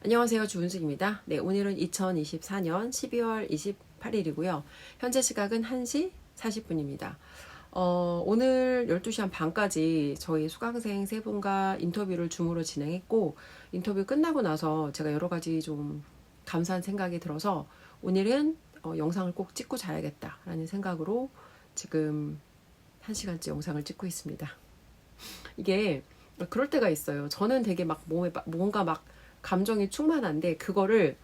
안녕하세요. 주은숙입니다. 네, 오늘은 2024년 12월 28일이고요. 현재 시각은 1시 40분입니다. 오늘 12시 한 반까지 저희 수강생 세 분과 인터뷰를 줌으로 진행했고, 인터뷰 끝나고 나서 제가 여러 가지 좀 감사한 생각이 들어서 오늘은 영상을 꼭 찍고 자야겠다라는 생각으로 지금 1시간째 영상을 찍고 있습니다. 이게 그럴 때가 있어요. 저는 되게 막 몸에 뭔가 막 감정이 충만한데 그거를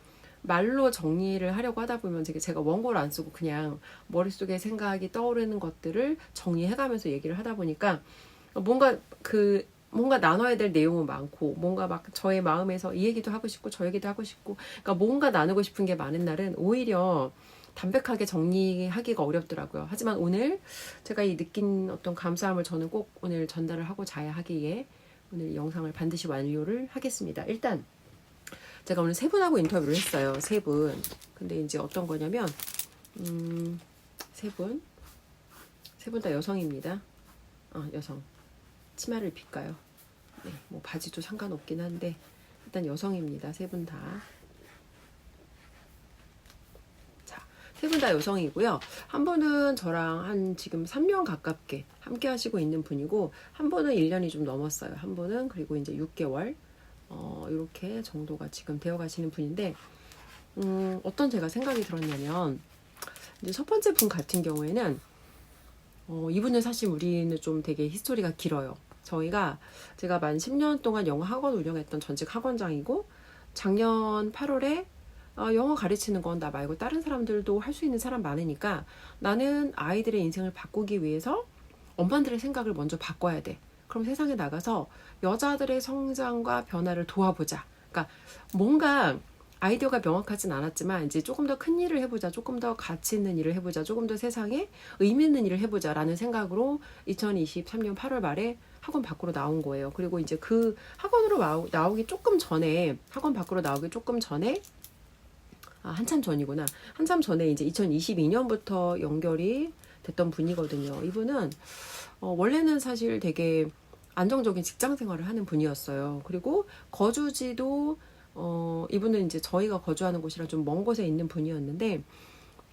말로 정리를 하려고 하다 보면 제가 원고를 안 쓰고 그냥 머릿속에 생각이 떠오르는 것들을 정리해가면서 얘기를 하다 보니까 뭔가 나눠야 될 내용은 많고 뭔가 막 저의 마음에서 이 얘기도 하고 싶고 저 얘기도 하고 싶고 그러니까 뭔가 나누고 싶은 게 많은 날은 오히려 담백하게 정리하기가 어렵더라고요. 하지만 오늘 제가 이 느낀 어떤 감사함을 저는 꼭 오늘 전달을 하고 자야 하기에 오늘 영상을 반드시 완료를 하겠습니다. 일단 제가 오늘 세 분하고 인터뷰를 했어요. 세 분. 근데 이제 어떤 거냐면 세 분 다 여성입니다. 여성. 치마를 입힐까요? 네, 뭐 바지도 상관없긴 한데 일단 여성입니다. 세 분 다. 세 분 다 여성이고요. 한 분은 저랑 한 지금 3년 가깝게 함께 하시고 있는 분이고, 한 분은 1년이 좀 넘었어요. 한 분은 그리고 이제 6개월, 이렇게 정도가 지금 되어 가시는 분인데, 어떤 제가 생각이 들었냐면, 이제 첫 번째 분 같은 경우에는, 이분은 사실 우리는 좀 되게 히스토리가 길어요. 제가 만 10년 동안 영어 학원 운영했던 전직 학원장이고, 작년 8월에 영어 가르치는 건 나 말고 다른 사람들도 할 수 있는 사람 많으니까 나는 아이들의 인생을 바꾸기 위해서 엄마들의 생각을 먼저 바꿔야 돼. 그럼 세상에 나가서 여자들의 성장과 변화를 도와보자. 그러니까 뭔가 아이디어가 명확하진 않았지만 이제 조금 더 큰 일을 해보자. 조금 더 가치 있는 일을 해보자. 조금 더 세상에 의미 있는 일을 해보자. 라는 생각으로 2023년 8월 말에 학원 밖으로 나온 거예요. 그리고 이제 그 학원으로 나오기 조금 전에, 학원 밖으로 나오기 조금 전에 한참 전이구나. 한참 전에 이제 2022년부터 연결이 됐던 분이거든요. 이분은 원래는 사실 되게 안정적인 직장 생활을 하는 분이었어요. 그리고 거주지도 이분은 이제 저희가 거주하는 곳이랑 좀 먼 곳에 있는 분이었는데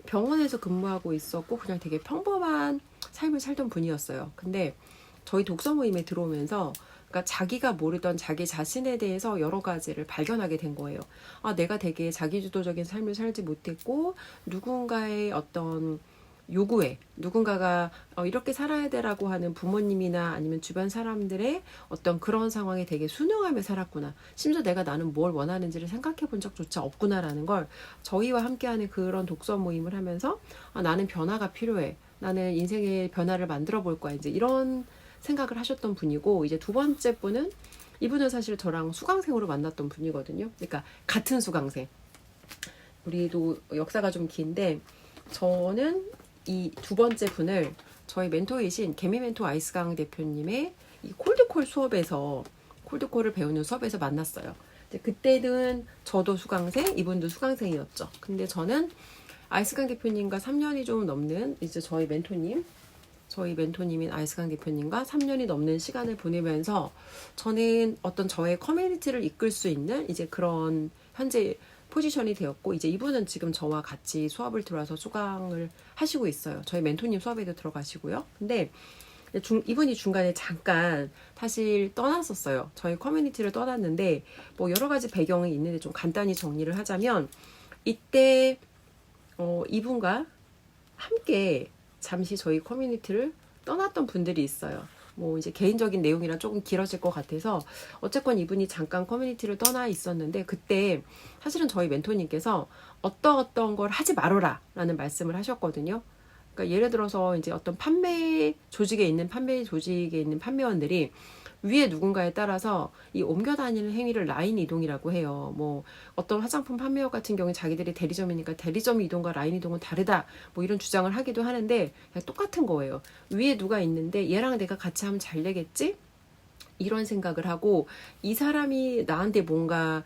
병원에서 근무하고 있었고 그냥 되게 평범한 삶을 살던 분이었어요. 근데 저희 독서 모임에 들어오면서 그러니까 자기가 모르던 자기 자신에 대해서 여러 가지를 발견하게 된 거예요. 내가 되게 자기주도적인 삶을 살지 못했고 누군가의 어떤 요구에 누군가가 이렇게 살아야 되라고 하는 부모님이나 아니면 주변 사람들의 어떤 그런 상황에 되게 순응하며 살았구나. 심지어 나는 뭘 원하는지를 생각해 본 적조차 없구나라는 걸 저희와 함께하는 그런 독서 모임을 하면서 나는 변화가 필요해. 나는 인생의 변화를 만들어 볼 거야. 이제 이런 생각을 하셨던 분이고, 이제 두 번째 분은 이분은 사실 저랑 수강생으로 만났던 분이거든요. 그러니까 같은 수강생. 우리도 역사가 좀 긴데 저는 이 두 번째 분을 저희 멘토이신 개미멘토 아이스강 대표님의 이 콜드콜 수업에서 콜드콜을 배우는 수업에서 만났어요. 그때는 저도 수강생, 이분도 수강생이었죠. 근데 저는 아이스강 대표님과 3년이 좀 넘는 이제 저희 멘토님인 아이스강 대표님과 3년이 넘는 시간을 보내면서 저는 어떤 저의 커뮤니티를 이끌 수 있는 이제 그런 현재 포지션이 되었고, 이제 이분은 지금 저와 같이 수업을 들어와서 수강을 하시고 있어요. 저희 멘토님 수업에도 들어가시고요. 근데 이분이 중간에 잠깐 사실 떠났었어요. 저희 커뮤니티를 떠났는데 뭐 여러 가지 배경이 있는데 좀 간단히 정리를 하자면 이때 이분과 함께 잠시 저희 커뮤니티를 떠났던 분들이 있어요. 뭐 이제 개인적인 내용이라 조금 길어질 것 같아서 어쨌건 이분이 잠깐 커뮤니티를 떠나 있었는데 그때 사실은 저희 멘토님께서 어떤 걸 하지 말아라 라는 말씀을 하셨거든요. 그러니까 예를 들어서 이제 어떤 판매 조직에 있는 판매원들이 위에 누군가에 따라서 이 옮겨 다니는 행위를 라인 이동이라고 해요. 뭐 어떤 화장품 판매업 같은 경우에 자기들이 대리점이니까 대리점 이동과 라인 이동은 다르다. 뭐 이런 주장을 하기도 하는데 그냥 똑같은 거예요. 위에 누가 있는데 얘랑 내가 같이 하면 잘 되겠지? 이런 생각을 하고 이 사람이 나한테 뭔가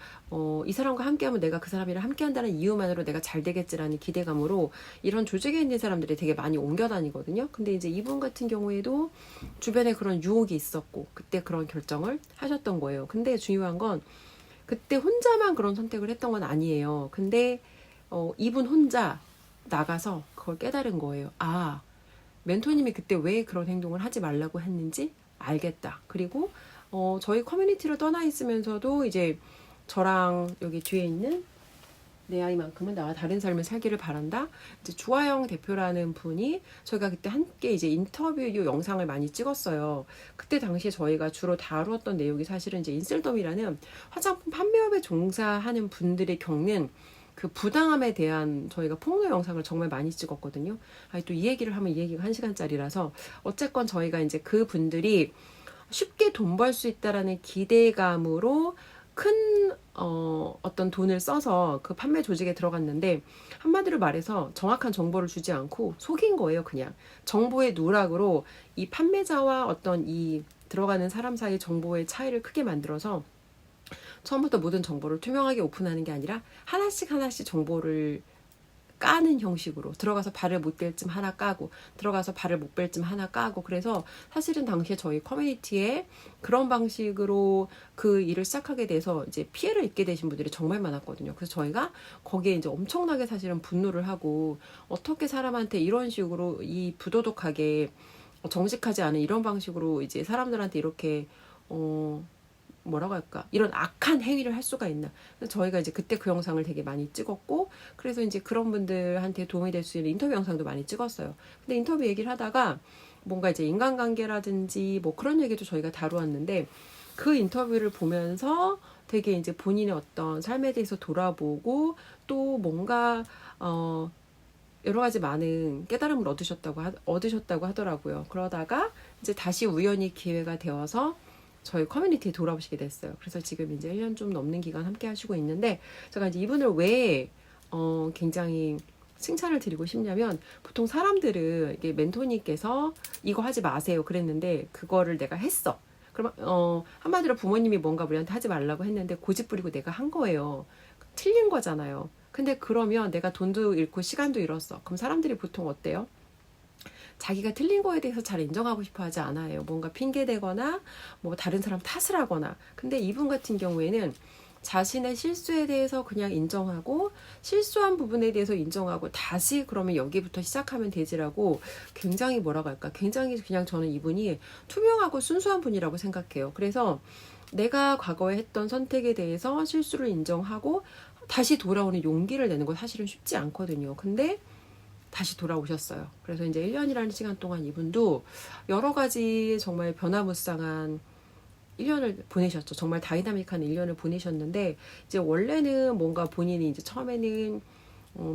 이 사람과 함께하면 내가 그 사람이랑 함께한다는 이유만으로 내가 잘 되겠지라는 기대감으로 이런 조직에 있는 사람들이 되게 많이 옮겨 다니거든요. 근데 이제 이분 같은 경우에도 주변에 그런 유혹이 있었고 그때 그런 결정을 하셨던 거예요. 근데 중요한 건 그때 혼자만 그런 선택을 했던 건 아니에요. 근데 이분 혼자 나가서 그걸 깨달은 거예요. 아, 멘토님이 그때 왜 그런 행동을 하지 말라고 했는지 알겠다. 그리고 저희 커뮤니티를 떠나 있으면서도 이제 저랑 여기 뒤에 있는 내 아이만큼은 나와 다른 삶을 살기를 바란다. 이제 주하영 대표라는 분이 저희가 그때 함께 이제 인터뷰 영상을 많이 찍었어요. 그때 당시에 저희가 주로 다루었던 내용이 사실은 이제 인셀덤이라는 화장품 판매업에 종사하는 분들이 겪는 그 부당함에 대한 저희가 폭로 영상을 정말 많이 찍었거든요. 또 이 얘기를 하면 이 얘기가 1시간짜리라서 어쨌건 저희가 이제 그 분들이 쉽게 돈 벌 수 있다라는 기대감으로 큰 어떤 돈을 써서 그 판매 조직에 들어갔는데 한마디로 말해서 정확한 정보를 주지 않고 속인 거예요. 그냥 정보의 누락으로 이 판매자와 어떤 이 들어가는 사람 사이 정보의 차이를 크게 만들어서 처음부터 모든 정보를 투명하게 오픈하는 게 아니라 하나씩 하나씩 정보를 까는 형식으로 들어가서 발을 못 댈 쯤 하나 까고 들어가서 발을 못 뺄 쯤 하나 까고 그래서 사실은 당시에 저희 커뮤니티에 그런 방식으로 그 일을 시작하게 돼서 이제 피해를 입게 되신 분들이 정말 많았거든요. 그래서 저희가 거기에 이제 엄청나게 사실은 분노를 하고 어떻게 사람한테 이런 식으로 이 부도덕하게 정직하지 않은 이런 방식으로 이제 사람들한테 이렇게 뭐라고 할까 이런 악한 행위를 할 수가 있나. 그래서 저희가 이제 그때 그 영상을 되게 많이 찍었고 그래서 이제 그런 분들한테 도움이 될 수 있는 인터뷰 영상도 많이 찍었어요. 근데 인터뷰 얘기를 하다가 뭔가 이제 인간관계라든지 뭐 그런 얘기도 저희가 다루었는데 그 인터뷰를 보면서 되게 이제 본인의 어떤 삶에 대해서 돌아보고 또 뭔가 여러 가지 많은 깨달음을 얻으셨다고 하더라고요. 그러다가 이제 다시 우연히 기회가 되어서 저희 커뮤니티에 돌아오시게 됐어요. 그래서 지금 이제 1년 좀 넘는 기간 함께 하시고 있는데 제가 이제 이분을 왜 굉장히 칭찬을 드리고 싶냐면 보통 사람들은 이게 멘토님께서 이거 하지 마세요 그랬는데 그거를 내가 했어. 그러면 한마디로 부모님이 뭔가 우리한테 하지 말라고 했는데 고집 부리고 내가 한 거예요. 틀린 거잖아요. 근데 그러면 내가 돈도 잃고 시간도 잃었어. 그럼 사람들이 보통 어때요? 자기가 틀린 거에 대해서 잘 인정하고 싶어 하지 않아요. 뭔가 핑계대거나 뭐 다른 사람 탓을 하거나. 근데 이분 같은 경우에는 자신의 실수에 대해서 그냥 인정하고 실수한 부분에 대해서 인정하고 다시 그러면 여기부터 시작하면 되지라고 굉장히 뭐라고 할까? 굉장히 그냥 저는 이분이 투명하고 순수한 분이라고 생각해요. 그래서 내가 과거에 했던 선택에 대해서 실수를 인정하고 다시 돌아오는 용기를 내는 건 사실은 쉽지 않거든요. 근데 다시 돌아오셨어요. 그래서 이제 1년이라는 시간 동안 이분도 여러 가지 정말 변화무쌍한 1년을 보내셨죠. 정말 다이나믹한 1년을 보내셨는데 이제 원래는 뭔가 본인이 이제 처음에는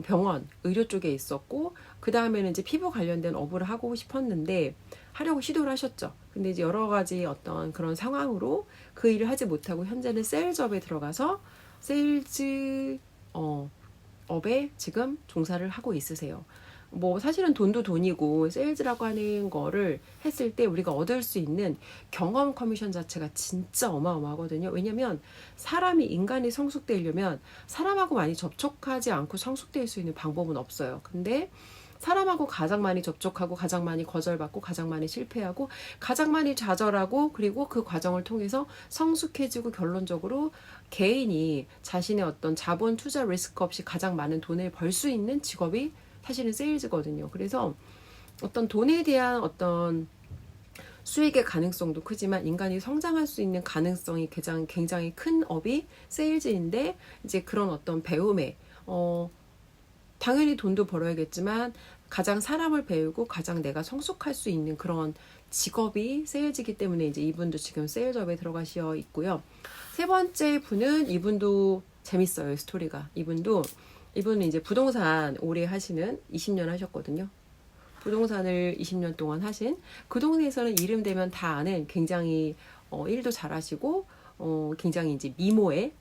병원, 의료 쪽에 있었고 그 다음에는 이제 피부 관련된 업을 하고 싶었는데 하려고 시도를 하셨죠. 근데 이제 여러 가지 어떤 그런 상황으로 그 일을 하지 못하고 현재는 세일즈업에 들어가서 세일즈 업에 지금 종사를 하고 있으세요. 뭐 사실은 돈도 돈이고 세일즈라고 하는 거를 했을 때 우리가 얻을 수 있는 경험 커미션 자체가 진짜 어마어마하거든요. 왜냐면 사람이 인간이 성숙되려면 사람하고 많이 접촉하지 않고 성숙될 수 있는 방법은 없어요. 근데 사람하고 가장 많이 접촉하고 가장 많이 거절받고 가장 많이 실패하고 가장 많이 좌절하고 그리고 그 과정을 통해서 성숙해지고 결론적으로 개인이 자신의 어떤 자본 투자 리스크 없이 가장 많은 돈을 벌 수 있는 직업이 사실은 세일즈거든요. 그래서 어떤 돈에 대한 어떤 수익의 가능성도 크지만 인간이 성장할 수 있는 가능성이 굉장히 큰 업이 세일즈인데 이제 그런 어떤 배움에 당연히 돈도 벌어야겠지만 가장 사람을 배우고 가장 내가 성숙할 수 있는 그런 직업이 세일즈이기 때문에 이제 이분도 지금 세일즈업에 들어가시어 있고요. 세 번째 분은 이분도 재밌어요. 스토리가. 이분은 이제 부동산 오래 하시는 20년 하셨거든요. 부동산을 20년 동안 하신 그 동네에서는 이름 되면 다 아는 굉장히 일도 잘하시고 굉장히 이제 미모의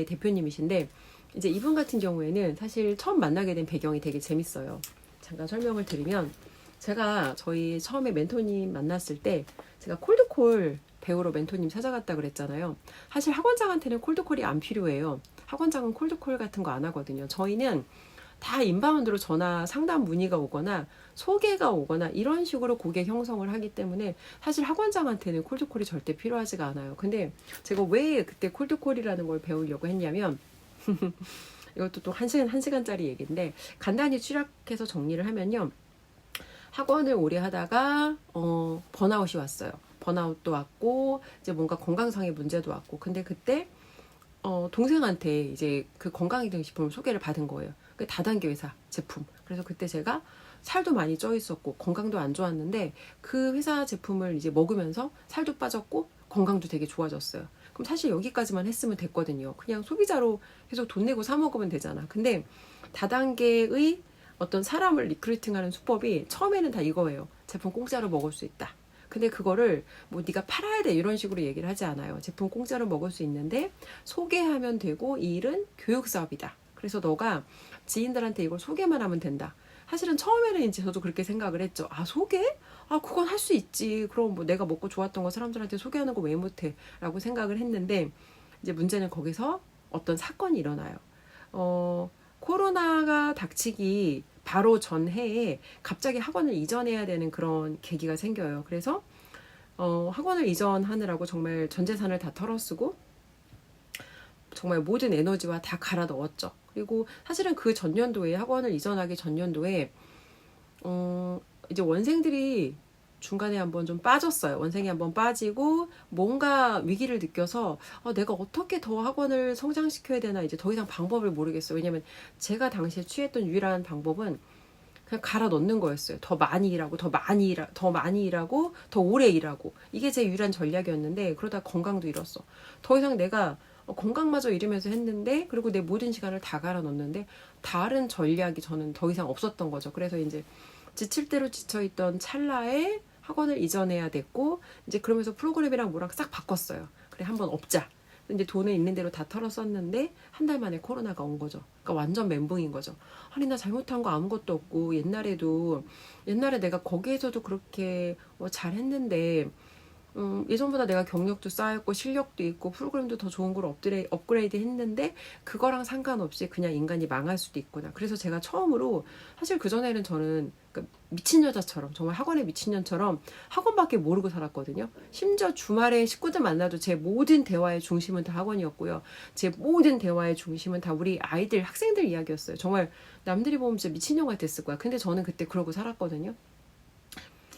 대표님이신데 이제 이분 같은 경우에는 사실 처음 만나게 된 배경이 되게 재밌어요. 잠깐 설명을 드리면 제가 저희 처음에 멘토님 만났을 때 제가 콜드콜 배우러 멘토님 찾아갔다 그랬잖아요. 사실 학원장한테는 콜드콜이 안 필요해요. 학원장은 콜드콜 같은 거 안 하거든요. 저희는 다 인바운드로 전화 상담 문의가 오거나 소개가 오거나 이런 식으로 고객 형성을 하기 때문에 사실 학원장한테는 콜드콜이 절대 필요하지가 않아요. 근데 제가 왜 그때 콜드콜이라는 걸 배우려고 했냐면 이것도 또 한 시간짜리 얘기인데 간단히 취약해서 정리를 하면요. 학원을 오래 하다가 번아웃이 왔어요. 번아웃도 왔고 이제 뭔가 건강상의 문제도 왔고 근데 그때 동생한테 이제 그 건강기능식품을 소개를 받은 거예요. 그 다단계 회사 제품. 그래서 그때 제가 살도 많이 쪄 있었고 건강도 안 좋았는데 그 회사 제품을 이제 먹으면서 살도 빠졌고 건강도 되게 좋아졌어요. 그럼 사실 여기까지만 했으면 됐거든요. 그냥 소비자로 계속 돈 내고 사 먹으면 되잖아. 근데 다단계의 어떤 사람을 리크루팅하는 수법이 처음에는 다 이거예요. 제품 공짜로 먹을 수 있다. 근데 그거를 뭐 네가 팔아야 돼 이런 식으로 얘기를 하지 않아요. 제품 공짜로 먹을 수 있는데 소개하면 되고 이 일은 교육 사업이다. 그래서 너가 지인들한테 이걸 소개만 하면 된다. 사실은 처음에는 이제 저도 그렇게 생각을 했죠. 아, 소개? 아, 그건 할 수 있지. 그럼 뭐 내가 먹고 좋았던 거 사람들한테 소개하는 거 왜 못해? 라고 생각을 했는데 이제 문제는 거기서 어떤 사건이 일어나요. 코로나가 닥치기 바로 전해에 갑자기 학원을 이전해야 되는 그런 계기가 생겨요. 그래서 학원을 이전하느라고 정말 전 재산을 다 털어쓰고 정말 모든 에너지와 다 갈아 넣었죠. 그리고 사실은 그 전년도에 학원을 이전하기 전년도에 이제 원생들이 중간에 한번 좀 빠졌어요. 원생이 한번 빠지고 뭔가 위기를 느껴서 내가 어떻게 더 학원을 성장시켜야 되나 이제 더 이상 방법을 모르겠어요. 왜냐면 제가 당시에 취했던 유일한 방법은 그냥 갈아 넣는 거였어요. 더 많이 일하고 더 많이 일하고 더 오래 일하고 이게 제 유일한 전략이었는데 그러다 건강도 잃었어. 더 이상 내가 건강마저 잃으면서 했는데 그리고 내 모든 시간을 다 갈아 넣었는데 다른 전략이 저는 더 이상 없었던 거죠. 그래서 이제 지칠 대로 지쳐있던 찰나에 학원을 이전해야 됐고 이제 그러면서 프로그램이랑 뭐랑 싹 바꿨어요. 그래 한번 업자. 이제 돈을 있는 대로 다 털어 썼는데 한 달 만에 코로나가 온 거죠. 그러니까 완전 멘붕인 거죠. 아니 나 잘못한 거 아무것도 없고 옛날에 내가 거기에서도 그렇게 잘했는데 예전보다 내가 경력도 쌓였고 실력도 있고 프로그램도 더 좋은 걸 업그레이드 했는데 그거랑 상관없이 그냥 인간이 망할 수도 있구나. 그래서 제가 처음으로 사실 그전에는 저는 미친 여자처럼 정말 학원에 미친년처럼 학원밖에 모르고 살았거든요. 심지어 주말에 식구들 만나도 제 모든 대화의 중심은 다 학원이었고요. 제 모든 대화의 중심은 다 우리 아이들 학생들 이야기였어요. 정말 남들이 보면 진짜 미친년 같았을 거야. 근데 저는 그때 그러고 살았거든요.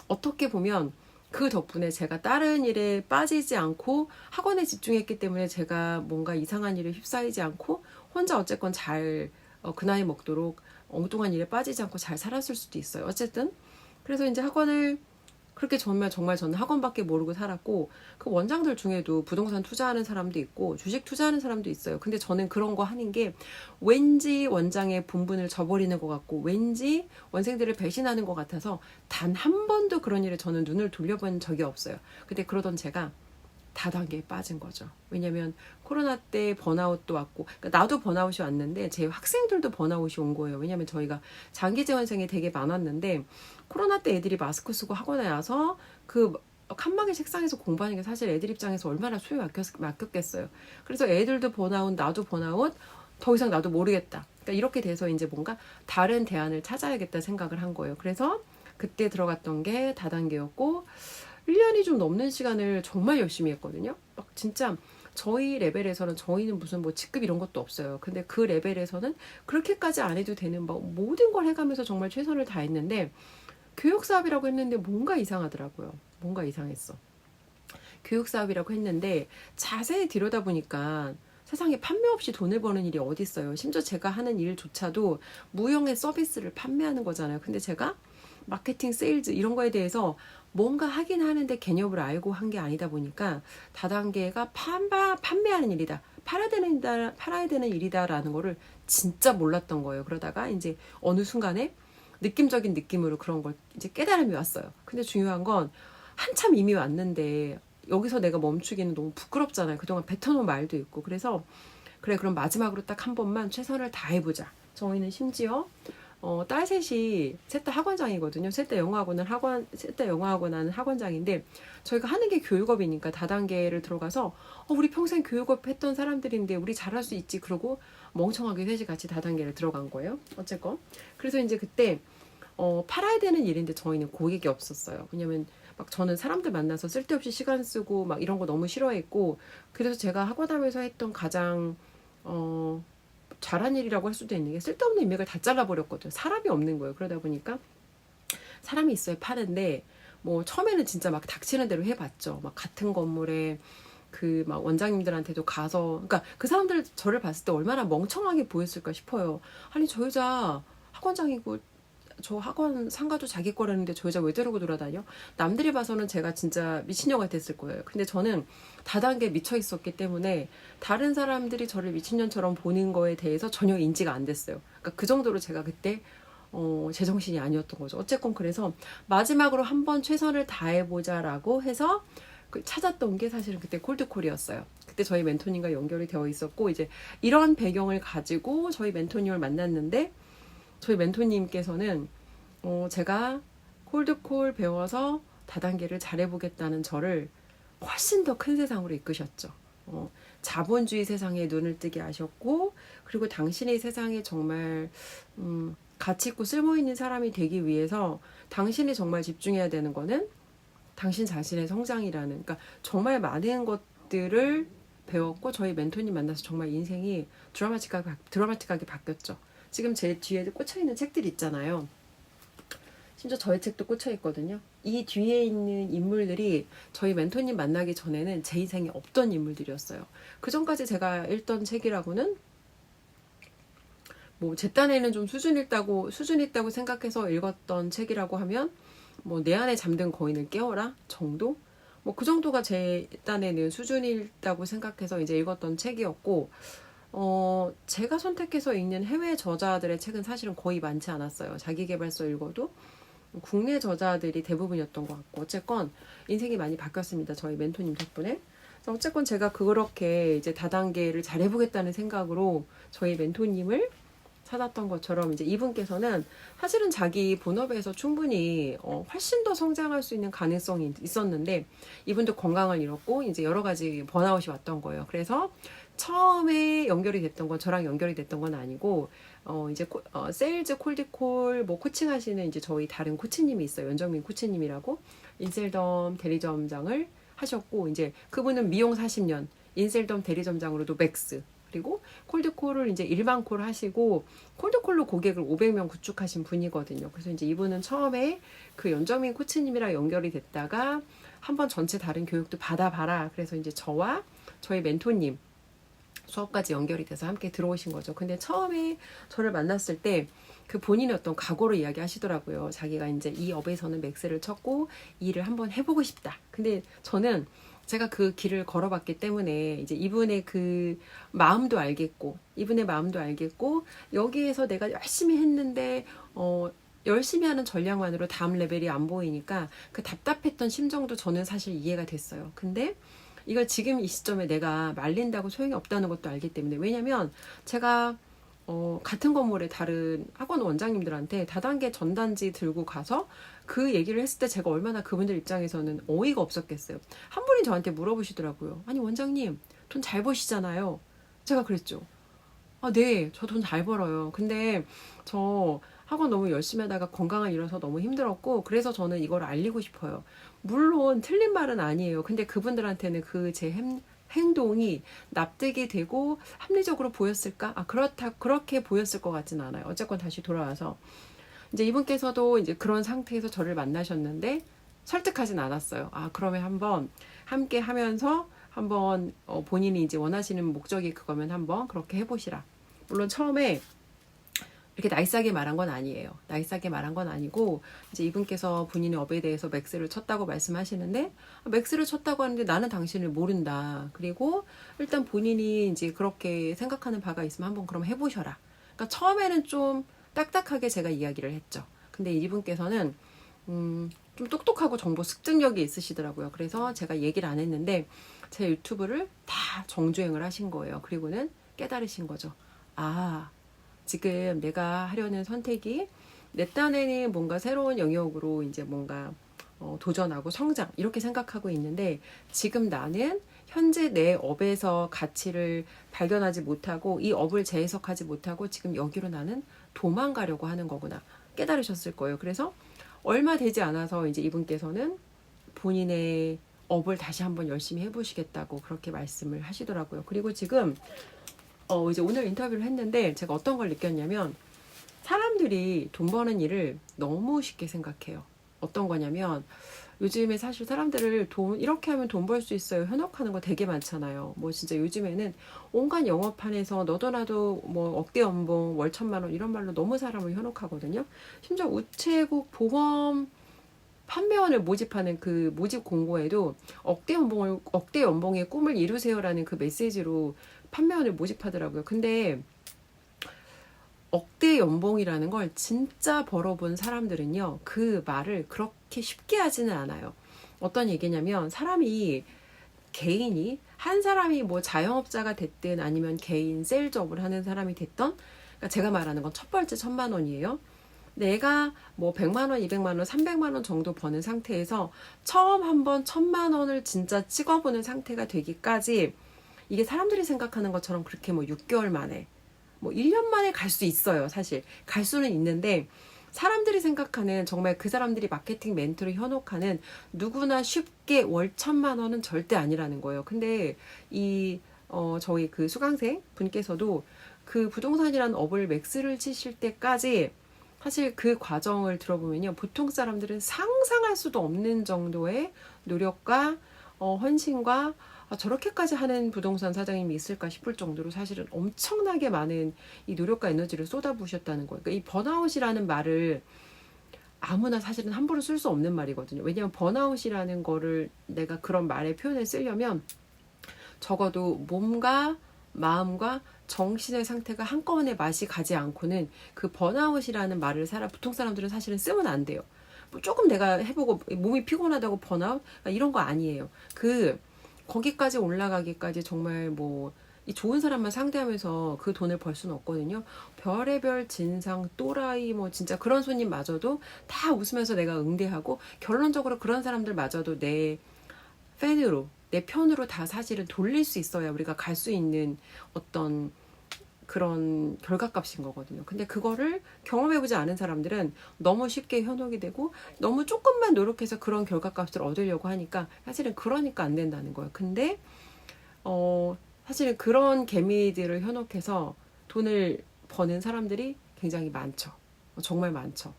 어떻게 보면 그 덕분에 제가 다른 일에 빠지지 않고 학원에 집중했기 때문에 제가 뭔가 이상한 일에 휩싸이지 않고 혼자 어쨌건 잘 그 나이 먹도록 엉뚱한 일에 빠지지 않고 잘 살았을 수도 있어요. 어쨌든 그래서 이제 학원을 그렇게 정말 저는 학원밖에 모르고 살았고 그 원장들 중에도 부동산 투자하는 사람도 있고 주식 투자하는 사람도 있어요. 근데 저는 그런 거 하는 게 왠지 원장의 본분을 저버리는 것 같고 왠지 원생들을 배신하는 것 같아서 단 한 번도 그런 일에 저는 눈을 돌려본 적이 없어요. 근데 그러던 제가 다단계에 빠진 거죠. 왜냐면 코로나 때 번아웃도 왔고 그러니까 나도 번아웃이 왔는데 제 학생들도 번아웃이 온 거예요. 왜냐면 저희가 장기 재원생이 되게 많았는데 코로나 때 애들이 마스크 쓰고 학원에 와서 그 칸막이 책상에서 공부하는 게 사실 애들 입장에서 얼마나 수요에 맡겼겠어요. 그래서 애들도 번아웃, 나도 번아웃, 더 이상 나도 모르겠다. 그러니까 이렇게 돼서 이제 뭔가 다른 대안을 찾아야겠다 생각을 한 거예요. 그래서 그때 들어갔던 게 다단계였고 1년이 좀 넘는 시간을 정말 열심히 했거든요. 막 진짜 저희 레벨에서는 저희는 무슨 뭐 직급 이런 것도 없어요. 근데 그 레벨에서는 그렇게까지 안 해도 되는 뭐 모든 걸 해가면서 정말 최선을 다했는데 교육 사업이라고 했는데 뭔가 이상하더라고요. 뭔가 이상했어. 교육 사업이라고 했는데 자세히 들여다보니까 세상에 판매 없이 돈을 버는 일이 어디 있어요. 심지어 제가 하는 일조차도 무형의 서비스를 판매하는 거잖아요. 근데 제가 마케팅, 세일즈 이런 거에 대해서 뭔가 하긴 하는데 개념을 알고 한 게 아니다 보니까 다단계가 판매하는 일이다. 팔아야 되는 일이다라는 거를 진짜 몰랐던 거예요. 그러다가 이제 어느 순간에 느낌적인 느낌으로 그런 걸 이제 깨달음이 왔어요. 근데 중요한 건 한참 이미 왔는데 여기서 내가 멈추기는 너무 부끄럽잖아요. 그동안 뱉어놓은 말도 있고. 그래서 그래 그럼 마지막으로 딱 한 번만 최선을 다해보자. 저희는 심지어 딸 셋이 셋 다 학원장이거든요. 셋 다 영어학원 하는 학원장인데 저희가 하는 게 교육업이니까 다단계를 들어가서 우리 평생 교육업 했던 사람들인데 우리 잘할 수 있지 그러고 멍청하게 셋이 같이 다단계를 들어간 거예요. 어쨌건 그래서 이제 그때 팔아야 되는 일인데 저희는 고객이 없었어요. 왜냐면 막 저는 사람들 만나서 쓸데없이 시간 쓰고 막 이런 거 너무 싫어했고 그래서 제가 학원하면서 했던 가장 잘한 일이라고 할 수도 있는 게 쓸데없는 인맥을 다 잘라버렸거든요. 사람이 없는 거예요. 그러다 보니까 사람이 있어야 파는데 뭐 처음에는 진짜 막 닥치는 대로 해봤죠. 막 같은 건물에 그 막 원장님들한테도 가서 그러니까 그 사람들 저를 봤을 때 얼마나 멍청하게 보였을까 싶어요. 아니 저 여자 학원장이고 저 학원 상가도 자기 거라는데 저 여자 왜 데리고 돌아다녀? 남들이 봐서는 제가 진짜 미친년 같았을 거예요. 근데 저는 다단계에 미쳐 있었기 때문에 다른 사람들이 저를 미친년처럼 보는 거에 대해서 전혀 인지가 안 됐어요. 그러니까 그 정도로 제가 그때 제정신이 아니었던 거죠. 어쨌건 그래서 마지막으로 한번 최선을 다해보자라고 해서 찾았던 게 사실은 그때 콜드콜이었어요. 그때 저희 멘토님과 연결이 되어 있었고 이제 이런 배경을 가지고 저희 멘토님을 만났는데 저희 멘토님께서는 제가 콜드콜 배워서 다단계를 잘해보겠다는 저를 훨씬 더 큰 세상으로 이끄셨죠. 자본주의 세상에 눈을 뜨게 하셨고 그리고 당신의 세상에 정말 가치 있고 쓸모있는 사람이 되기 위해서 당신이 정말 집중해야 되는 거는 당신 자신의 성장이라는 그러니까 정말 많은 것들을 배웠고 저희 멘토님 만나서 정말 인생이 드라마틱하게 바뀌었죠. 지금 제 뒤에 꽂혀있는 책들 있잖아요. 심지어 저의 책도 꽂혀있거든요. 이 뒤에 있는 인물들이 저희 멘토님 만나기 전에는 제 인생에 없던 인물들이었어요. 그 전까지 제가 읽던 책이라고는 뭐 제 딴에는 좀 수준 있다고 생각해서 읽었던 책이라고 하면 뭐 내 안에 잠든 거인을 깨워라 정도? 뭐 그 정도가 제 딴에는 수준이 있다고 생각해서 이제 읽었던 책이었고 제가 선택해서 읽는 해외 저자들의 책은 사실은 거의 많지 않았어요. 자기계발서 읽어도 국내 저자들이 대부분이었던 것 같고 어쨌건 인생이 많이 바뀌었습니다. 저희 멘토님 덕분에. 어쨌건 제가 그렇게 이제 다단계를 잘해보겠다는 생각으로 저희 멘토님을 찾았던 것처럼 이제 이분께서는 사실은 자기 본업에서 충분히 훨씬 더 성장할 수 있는 가능성이 있었는데 이분도 건강을 잃었고 이제 여러 가지 번아웃이 왔던 거예요. 그래서 처음에 연결이 됐던 건 저랑 연결이 됐던 건 아니고 이제 세일즈 콜드콜 뭐 코칭 하시는 이제 저희 다른 코치님이 있어요. 연정민 코치님이라고 인셀덤 대리점장을 하셨고 이제 그분은 미용 40년 인셀덤 대리점장으로도 맥스 그리고 콜드콜을 이제 일반콜 하시고 콜드콜로 고객을 500명 구축하신 분이거든요. 그래서 이제 이분은 처음에 그 연정민 코치님이랑 연결이 됐다가 한번 전체 다른 교육도 받아봐라. 그래서 이제 저와 저희 멘토님 수업까지 연결이 돼서 함께 들어오신 거죠. 근데 처음에 저를 만났을 때 그 본인의 어떤 각오를 이야기하시더라고요. 자기가 이제 이 업에서는 맥스를 쳤고 이 일을 한번 해보고 싶다. 근데 저는 제가 그 길을 걸어봤기 때문에 이제 이분의 그 마음도 알겠고 여기에서 내가 열심히 했는데 열심히 하는 전략만으로 다음 레벨이 안 보이니까 그 답답했던 심정도 저는 사실 이해가 됐어요. 근데 이걸 지금 이 시점에 내가 말린다고 소용이 없다는 것도 알기 때문에 왜냐면 제가 같은 건물에 다른 학원 원장님들한테 다단계 전단지 들고 가서 그 얘기를 했을 때 제가 얼마나 그분들 입장에서는 어이가 없었겠어요. 한 분이 저한테 물어보시더라고요. 아니 원장님 돈 잘 버시잖아요. 제가 그랬죠. 아, 네, 저 돈 잘 벌어요. 근데 저 학원 너무 열심히 하다가 건강을 잃어서 너무 힘들었고 그래서 저는 이걸 알리고 싶어요. 물론 틀린 말은 아니에요. 근데 그분들한테는 그 제 행동이 납득이 되고 합리적으로 보였을까? 그렇게 보였을 것 같진 않아요. 어쨌건 다시 돌아와서 이제 이분께서도 이제 그런 상태에서 저를 만나셨는데 설득하진 않았어요. 그러면 한번 함께 하면서 한번 본인이 이제 원하시는 목적이 그거면 한번 그렇게 해보시라. 물론 처음에 이렇게 나이스하게 말한 건 아니에요. 나이스하게 말한 건 아니고 이제 이분께서 본인의 업에 대해서 맥스를 쳤다고 말씀하시는데 맥스를 쳤다고 하는데 나는 당신을 모른다. 그리고 일단 본인이 이제 그렇게 생각하는 바가 있으면 한번 그럼 해보셔라. 그러니까 처음에는 좀 딱딱하게 제가 이야기를 했죠. 근데 이분께서는 좀 똑똑하고 정보 습득력이 있으시더라고요. 그래서 제가 얘기를 안 했는데 제 유튜브를 다 정주행을 하신 거예요. 그리고는 깨달으신 거죠. 지금 내가 하려는 선택이 내 딴에는 뭔가 새로운 영역으로 이제 뭔가 도전하고 성장 이렇게 생각하고 있는데 지금 나는 현재 내 업에서 가치를 발견하지 못하고 이 업을 재해석하지 못하고 지금 여기로 나는 도망가려고 하는 거구나 깨달으셨을 거예요. 그래서 얼마 되지 않아서 이제 이분께서는 본인의 업을 다시 한번 열심히 해보시겠다고 그렇게 말씀을 하시더라고요. 그리고 지금 이제 오늘 인터뷰를 했는데 제가 어떤 걸 느꼈냐면 사람들이 돈 버는 일을 너무 쉽게 생각해요. 어떤 거냐면 요즘에 사실 사람들을 이렇게 하면 돈 벌 수 있어요. 현혹하는 거 되게 많잖아요. 뭐 진짜 요즘에는 온갖 영업판에서 너도 나도 뭐 억대 연봉 월 1,000만 원 이런 말로 너무 사람을 현혹하거든요. 심지어 우체국 보험 판매원을 모집하는 그 모집 공고에도 억대 연봉의 꿈을 이루세요라는 그 메시지로 판매원을 모집하더라고요. 근데 억대 연봉이라는 걸 진짜 벌어본 사람들은요, 그 말을 그렇게 쉽게 하지는 않아요. 어떤 얘기냐면, 개인이, 한 사람이 뭐 자영업자가 됐든 아니면 개인 셀즈업을 하는 사람이 됐던, 그러니까 제가 말하는 건 첫 벌째 1,000만 원이에요. 내가 뭐 100만 원, 200만 원, 300만 원 정도 버는 상태에서 처음 한번 1,000만 원을 진짜 찍어보는 상태가 되기까지 이게 사람들이 생각하는 것처럼 그렇게 뭐 6개월 만에 뭐 1년 만에 갈 수 있어요. 사실 갈 수는 있는데 사람들이 생각하는 정말 그 사람들이 마케팅 멘트로 현혹하는 누구나 쉽게 월 1,000만 원은 절대 아니라는 거예요. 근데 저희 그 수강생 분께서도 그 부동산이라는 업을 맥스를 치실 때까지 사실 그 과정을 들어보면요. 보통 사람들은 상상할 수도 없는 정도의 노력과 헌신과 저렇게까지 하는 부동산 사장님이 있을까 싶을 정도로 사실은 엄청나게 많은 이 노력과 에너지를 쏟아부으셨다는 거예요. 그러니까 이 번아웃이라는 말을 아무나 사실은 함부로 쓸 수 없는 말이거든요. 왜냐하면 번아웃이라는 거를 내가 그런 말의 표현을 쓰려면 적어도 몸과 마음과 정신의 상태가 한꺼번에 맛이 가지 않고는 그 번아웃이라는 말을 보통 사람들은 사실은 쓰면 안 돼요. 뭐 조금 내가 해보고 몸이 피곤하다고 번아웃? 이런 거 아니에요. 거기까지 올라가기까지 정말 이 좋은 사람만 상대하면서 그 돈을 벌 수는 없거든요. 별의별 진상, 또라이, 진짜 그런 손님마저도 다 웃으면서 내가 응대하고 결론적으로 그런 사람들마저도 내 편으로 다 사실은 돌릴 수 있어야 우리가 갈 수 있는 어떤 그런 결과값인 거거든요. 근데 그거를 경험해보지 않은 사람들은 너무 쉽게 현혹이 되고 너무 조금만 노력해서 그런 결과값을 얻으려고 하니까 사실은 그러니까 안 된다는 거예요. 근데 사실은 그런 개미들을 현혹해서 돈을 버는 사람들이 굉장히 많죠. 정말 많죠.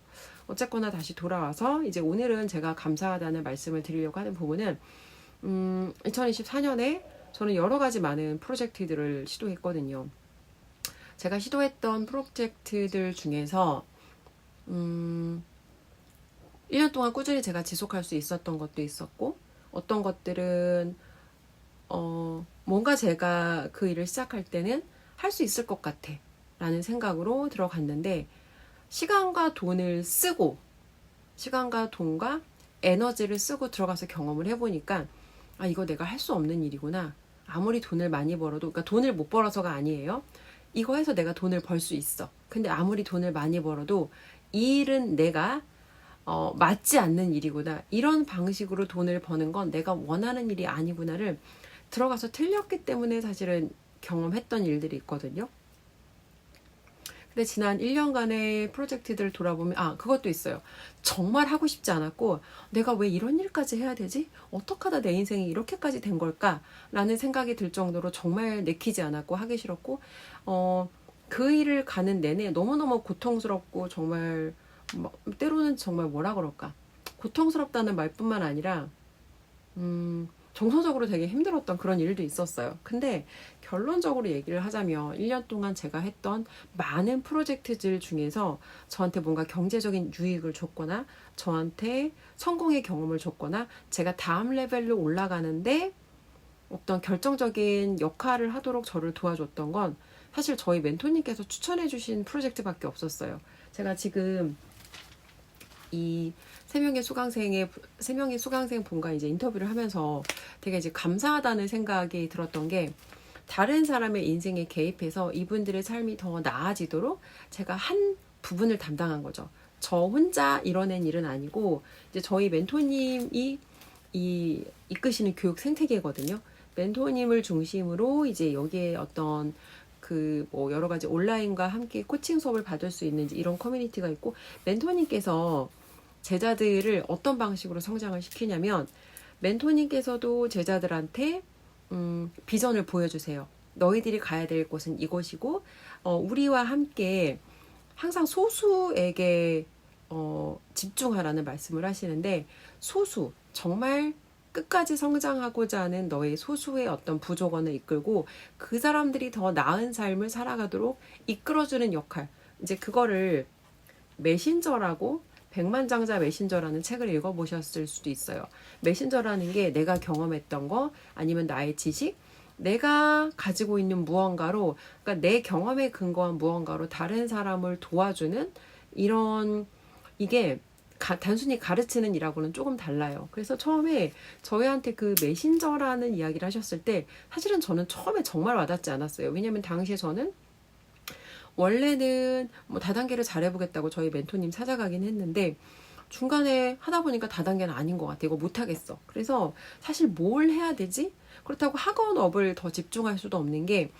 어쨌거나 다시 돌아와서 이제 오늘은 제가 감사하다는 말씀을 드리려고 하는 부분은 2024년에 저는 여러 가지 많은 프로젝트들을 시도했거든요. 제가 시도했던 프로젝트들 중에서 1년 동안 꾸준히 제가 지속할 수 있었던 것도 있었고 어떤 것들은 뭔가 제가 그 일을 시작할 때는 할 수 있을 것 같아 라는 생각으로 들어갔는데 시간과 돈과 에너지를 쓰고 들어가서 경험을 해보니까 이거 내가 할 수 없는 일이구나. 아무리 돈을 많이 벌어도, 그러니까 돈을 못 벌어서가 아니에요. 이거 해서 내가 돈을 벌 수 있어. 근데 아무리 돈을 많이 벌어도 이 일은 내가 맞지 않는 일이구나. 이런 방식으로 돈을 버는 건 내가 원하는 일이 아니구나를 들어가서 틀렸기 때문에 사실은 경험했던 일들이 있거든요. 근데 지난 1년간의 프로젝트들을 돌아보면 그것도 있어요. 정말 하고 싶지 않았고 내가 왜 이런 일까지 해야 되지? 어떻게 하다 내 인생이 이렇게까지 된 걸까? 라는 생각이 들 정도로 정말 내키지 않았고 하기 싫었고 그 일을 가는 내내 너무너무 고통스럽고 정말 때로는 정말 뭐라 그럴까? 고통스럽다는 말뿐만 아니라 정서적으로 되게 힘들었던 그런 일도 있었어요. 근데 결론적으로 얘기를 하자면 1년 동안 제가 했던 많은 프로젝트들 중에서 저한테 뭔가 경제적인 유익을 줬거나 저한테 성공의 경험을 줬거나 제가 다음 레벨로 올라가는데 어떤 결정적인 역할을 하도록 저를 도와줬던 건 사실 저희 멘토님께서 추천해 주신 프로젝트밖에 없었어요. 제가 지금 이 3명의 수강생 분과 이제 인터뷰를 하면서 되게 이제 감사하다는 생각이 들었던 게 다른 사람의 인생에 개입해서 이분들의 삶이 더 나아지도록 제가 한 부분을 담당한 거죠. 저 혼자 이뤄낸 일은 아니고 이제 저희 멘토님이 이끄시는 교육 생태계거든요. 멘토님을 중심으로 이제 여기에 어떤 그 뭐 여러 가지 온라인과 함께 코칭 수업을 받을 수 있는 이런 커뮤니티가 있고, 멘토님께서 제자들을 어떤 방식으로 성장을 시키냐면, 멘토님께서도 제자들한테 비전을 보여주세요. 너희들이 가야 될 곳은 이곳이고, 우리와 함께 항상 소수에게 집중하라는 말씀을 하시는데, 소수, 정말 끝까지 성장하고자 하는 너의 소수의 어떤 부족원을 이끌고 그 사람들이 더 나은 삶을 살아가도록 이끌어주는 역할. 이제 그거를 메신저라고, 백만장자 메신저라는 책을 읽어보셨을 수도 있어요. 메신저라는 게 내가 경험했던 거 아니면 나의 지식, 내가 가지고 있는 무언가로, 그러니까 내 경험에 근거한 무언가로 다른 사람을 도와주는 이런, 이게 단순히 가르치는 일하고는 조금 달라요. 그래서 처음에 저희한테 그 메신저라는 이야기를 하셨을 때 사실은 저는 처음에 정말 와닿지 않았어요. 왜냐면 당시에 저는 원래는 뭐 다단계를 잘해보겠다고 저희 멘토님 찾아가긴 했는데 중간에 하다 보니까 다단계는 아닌 것 같아. 이거 못하겠어. 그래서 사실 뭘 해야 되지? 그렇다고 학원업을 더 집중할 수도 없는 게,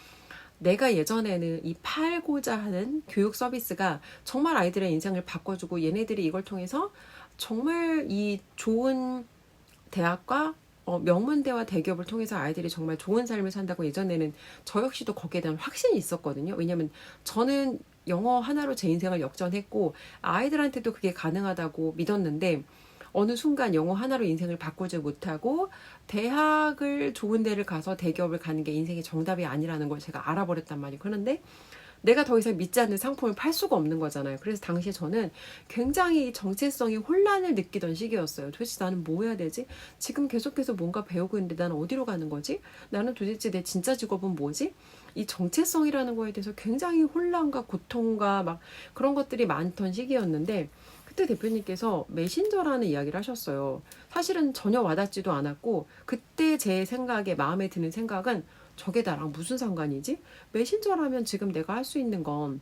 내가 예전에는 이 팔고자 하는 교육 서비스가 정말 아이들의 인생을 바꿔주고 얘네들이 이걸 통해서 정말 이 좋은 대학과 명문대와 대기업을 통해서 아이들이 정말 좋은 삶을 산다고 예전에는 저 역시도 거기에 대한 확신이 있었거든요. 왜냐면 저는 영어 하나로 제 인생을 역전했고 아이들한테도 그게 가능하다고 믿었는데, 어느 순간 영어 하나로 인생을 바꾸지 못하고 대학을 좋은 데를 가서 대기업을 가는 게 인생의 정답이 아니라는 걸 제가 알아버렸단 말이에요. 그런데 내가 더 이상 믿지 않는 상품을 팔 수가 없는 거잖아요. 그래서 당시에 저는 굉장히 정체성이 혼란을 느끼던 시기였어요. 도대체 나는 뭐 해야 되지? 지금 계속해서 뭔가 배우고 있는데 나는 어디로 가는 거지? 나는 도대체 내 진짜 직업은 뭐지? 이 정체성이라는 거에 대해서 굉장히 혼란과 고통과 막 그런 것들이 많던 시기였는데, 그때 대표님께서 메신저라는 이야기를 하셨어요. 사실은 전혀 와닿지도 않았고, 그때 제 생각에, 마음에 드는 생각은 저게 나랑 무슨 상관이지? 메신저라면 지금 내가 할 수 있는 건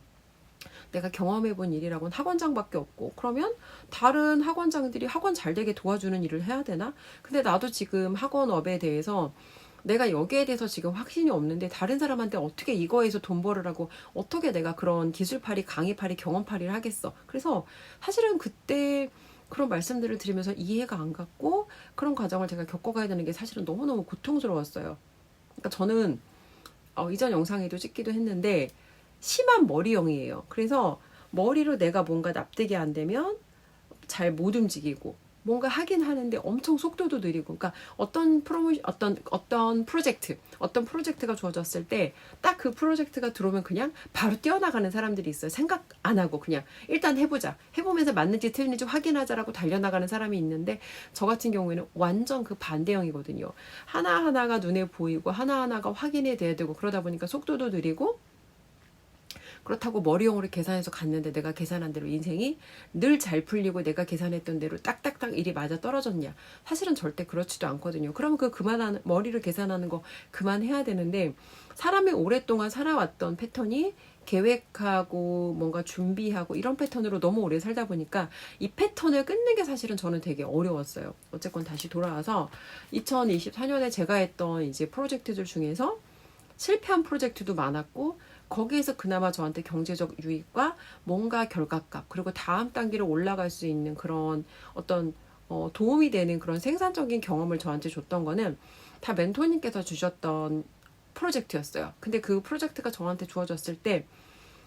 내가 경험해본 일이라고는 학원장밖에 없고, 그러면 다른 학원장들이 학원 잘 되게 도와주는 일을 해야 되나? 근데 나도 지금 학원업에 대해서 내가 여기에 대해서 지금 확신이 없는데 다른 사람한테 어떻게 이거에서 돈 벌으라고, 어떻게 내가 그런 기술팔이, 강의팔이, 경험팔이를 하겠어. 그래서 사실은 그때 그런 말씀들을 들으면서 이해가 안 갔고 그런 과정을 제가 겪어가야 되는 게 사실은 너무너무 고통스러웠어요. 그러니까 저는 이전 영상에도 찍기도 했는데 심한 머리형이에요. 그래서 머리로 내가 뭔가 납득이 안 되면 잘 못 움직이고, 뭔가 하긴 하는데 엄청 속도도 느리고, 그러니까 어떤 프로젝트가 주어졌을 때 딱 그 프로젝트가 들어오면 그냥 바로 뛰어나가는 사람들이 있어요. 생각 안 하고 그냥 일단 해보자, 해보면서 맞는지 틀린지 확인하자라고 달려나가는 사람이 있는데, 저 같은 경우에는 완전 그 반대형이거든요. 하나하나가 눈에 보이고 하나하나가 확인이 돼야 되고, 그러다 보니까 속도도 느리고, 그렇다고 머리용으로 계산해서 갔는데 내가 계산한 대로 인생이 늘 잘 풀리고 내가 계산했던 대로 딱딱딱 일이 맞아 떨어졌냐? 사실은 절대 그렇지도 않거든요. 그러면 그만하는, 머리를 계산하는 거 그만해야 되는데, 사람이 오랫동안 살아왔던 패턴이 계획하고 뭔가 준비하고 이런 패턴으로 너무 오래 살다 보니까 이 패턴을 끊는 게 사실은 저는 되게 어려웠어요. 어쨌건 다시 돌아와서 2024년에 제가 했던 이제 프로젝트들 중에서 실패한 프로젝트도 많았고, 거기에서 그나마 저한테 경제적 유익과 뭔가 결과값, 그리고 다음 단계로 올라갈 수 있는 그런 어떤 도움이 되는 그런 생산적인 경험을 저한테 줬던 거는 다 멘토님께서 주셨던 프로젝트였어요. 근데 그 프로젝트가 저한테 주어졌을 때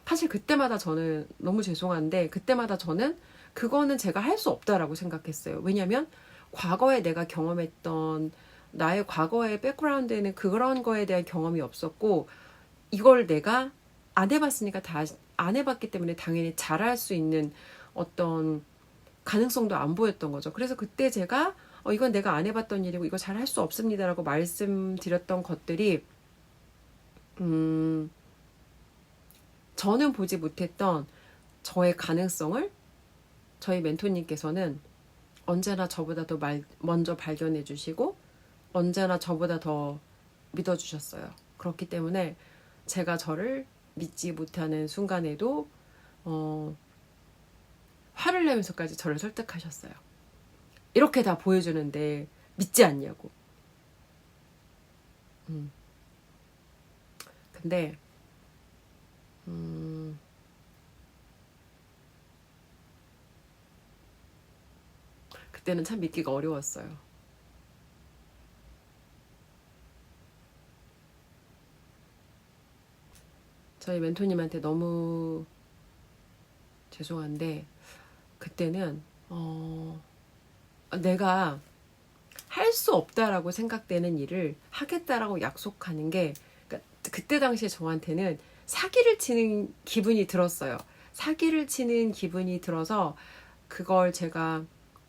사실 그때마다 저는 너무 죄송한데, 그때마다 저는 그거는 제가 할 수 없다라고 생각했어요. 왜냐면 과거에 내가 경험했던 나의 과거의 백그라운드에는 그런 거에 대한 경험이 없었고, 이걸 내가 안 해봤으니까 다 안 해봤기 때문에 당연히 잘할 수 있는 어떤 가능성도 안 보였던 거죠. 그래서 그때 제가 이건 내가 안 해봤던 일이고 이거 잘 할 수 없습니다라고 말씀드렸던 것들이 저는 보지 못했던 저의 가능성을 저희 멘토님께서는 언제나 저보다 더 먼저 발견해 주시고 언제나 저보다 더 믿어주셨어요. 그렇기 때문에 제가 저를 믿지 못하는 순간에도 화를 내면서까지 저를 설득하셨어요. 이렇게 다 보여주는데 믿지 않냐고. 근데 그때는 참 믿기가 어려웠어요. 저희 멘토님한테 너무 죄송한데 그때는 내가 할 수 없다라고 생각되는 일을 하겠다라고 약속하는 게 그러니까 그때 당시에 저한테는 사기를 치는 기분이 들었어요. 사기를 치는 기분이 들어서 그걸 제가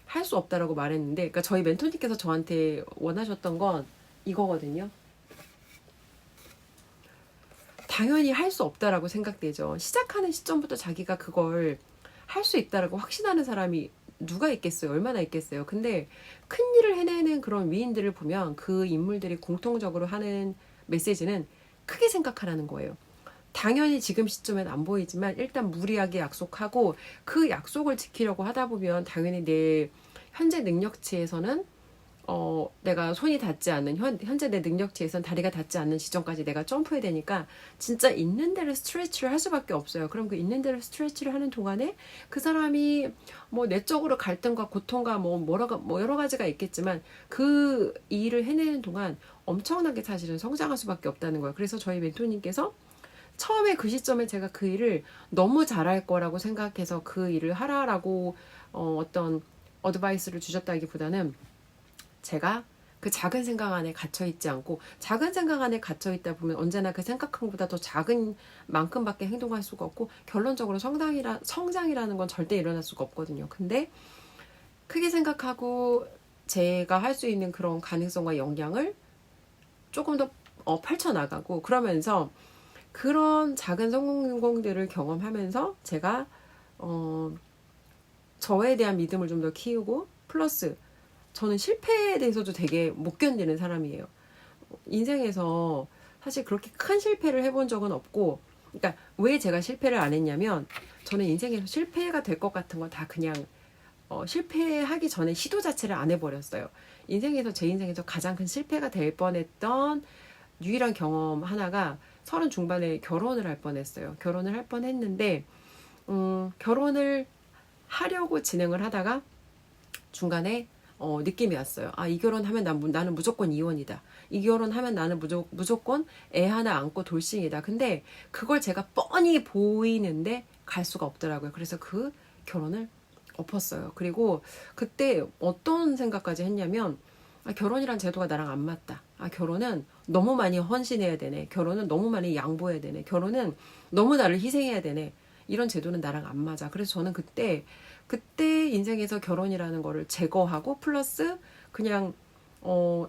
할 수 없다라고 말했는데 그러니까 저희 멘토님께서 저한테 원하셨던 건 이거거든요. 당연히 할 수 없다라고 생각되죠. 시작하는 시점부터 자기가 그걸 할 수 있다라고 확신하는 사람이 누가 있겠어요? 얼마나 있겠어요? 근데 큰 일을 해내는 그런 위인들을 보면 그 인물들이 공통적으로 하는 메시지는 크게 생각하라는 거예요. 당연히 지금 시점엔 안 보이지만 일단 무리하게 약속하고 그 약속을 지키려고 하다 보면 당연히 내 현재 능력치에서는 내가 손이 닿지 않는 현재 내 능력치에선 다리가 닿지 않는 지점까지 내가 점프해야 되니까 진짜 있는 대로 스트레치를 할 수밖에 없어요. 그럼 그 있는 대로 스트레치를 하는 동안에 그 사람이 뭐 내적으로 갈등과 고통과 뭐 여러 가지가 있겠지만 그 일을 해내는 동안 엄청나게 사실은 성장할 수밖에 없다는 거예요. 그래서 저희 멘토님께서 처음에 그 시점에 제가 그 일을 너무 잘할 거라고 생각해서 그 일을 하라라고 어떤 어드바이스를 주셨다기보다는 제가 그 작은 생각 안에 갇혀 있지 않고 작은 생각 안에 갇혀 있다 보면 언제나 그 생각한 것보다 더 작은 만큼밖에 행동할 수가 없고 결론적으로 성장이라는 건 절대 일어날 수가 없거든요. 근데 크게 생각하고 제가 할 수 있는 그런 가능성과 역량을 조금 더 펼쳐나가고 그러면서 그런 작은 성공들을 경험하면서 제가 저에 대한 믿음을 좀 더 키우고 플러스 저는 실패에 대해서도 되게 못 견디는 사람이에요. 인생에서 사실 그렇게 큰 실패를 해본 적은 없고 그러니까 왜 제가 실패를 안 했냐면 저는 인생에서 실패가 될 것 같은 건 다 그냥 실패하기 전에 시도 자체를 안 해버렸어요. 인생에서 제 인생에서 가장 큰 실패가 될 뻔했던 유일한 경험 하나가 30 중반에 결혼을 할 뻔했어요. 결혼을 할 뻔했는데 결혼을 하려고 진행을 하다가 중간에 느낌이 왔어요. 아, 이 결혼하면 나는 무조건 이혼이다. 이 결혼하면 나는 무조건 애 하나 안고 돌싱이다. 근데 그걸 제가 뻔히 보이는데 갈 수가 없더라고요. 그래서 그 결혼을 엎었어요. 그리고 그때 어떤 생각까지 했냐면 아, 결혼이란 제도가 나랑 안 맞다. 아, 결혼은 너무 많이 헌신해야 되네. 결혼은 너무 많이 양보해야 되네. 결혼은 너무 나를 희생해야 되네. 이런 제도는 나랑 안 맞아. 그래서 저는 그때 인생에서 결혼이라는 거를 제거하고 플러스 그냥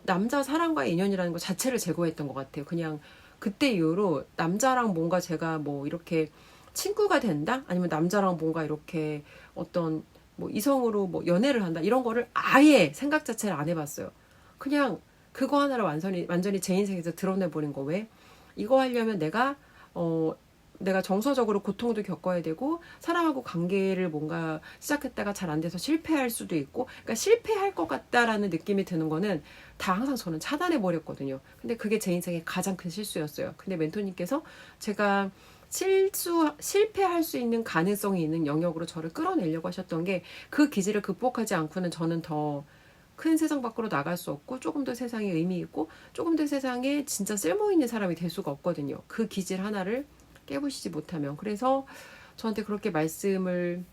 남자 사람과의 인연이라는 것 자체를 제거했던 것 같아요. 그냥 그때 이후로 남자랑 뭔가 제가 뭐 이렇게 친구가 된다? 아니면 남자랑 뭔가 이렇게 어떤 뭐 이성으로 뭐 연애를 한다? 이런 거를 아예 생각 자체를 안 해봤어요. 그냥 그거 하나를 완전히 제 인생에서 드러내버린 거. 왜? 이거 하려면 내가 정서적으로 고통도 겪어야 되고 사람하고 관계를 뭔가 시작했다가 잘 안 돼서 실패할 수도 있고 그러니까 실패할 것 같다라는 느낌이 드는 거는 다 항상 저는 차단해 버렸거든요. 근데 그게 제 인생의 가장 큰 실수였어요. 근데 멘토님께서 제가 실패할 수 있는 가능성이 있는 영역으로 저를 끌어내려고 하셨던 게 그 기질을 극복하지 않고는 저는 더 큰 세상 밖으로 나갈 수 없고 조금 더 세상에 의미 있고 조금 더 세상에 진짜 쓸모 있는 사람이 될 수가 없거든요. 그 기질 하나를 깨부시지 못하면. 그래서 저한테 그렇게 말씀을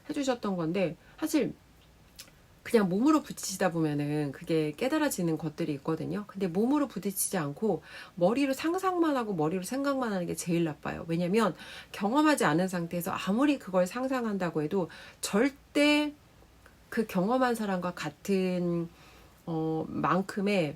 해주셨던 건데 사실 그냥 몸으로 부딪히다 보면은 그게 깨달아지는 것들이 있거든요. 근데 몸으로 부딪히지 않고 머리로 상상만 하고 머리로 생각만 하는 게 제일 나빠요. 왜냐면 경험하지 않은 상태에서 아무리 그걸 상상한다고 해도 절대 그 경험한 사람과 같은 만큼의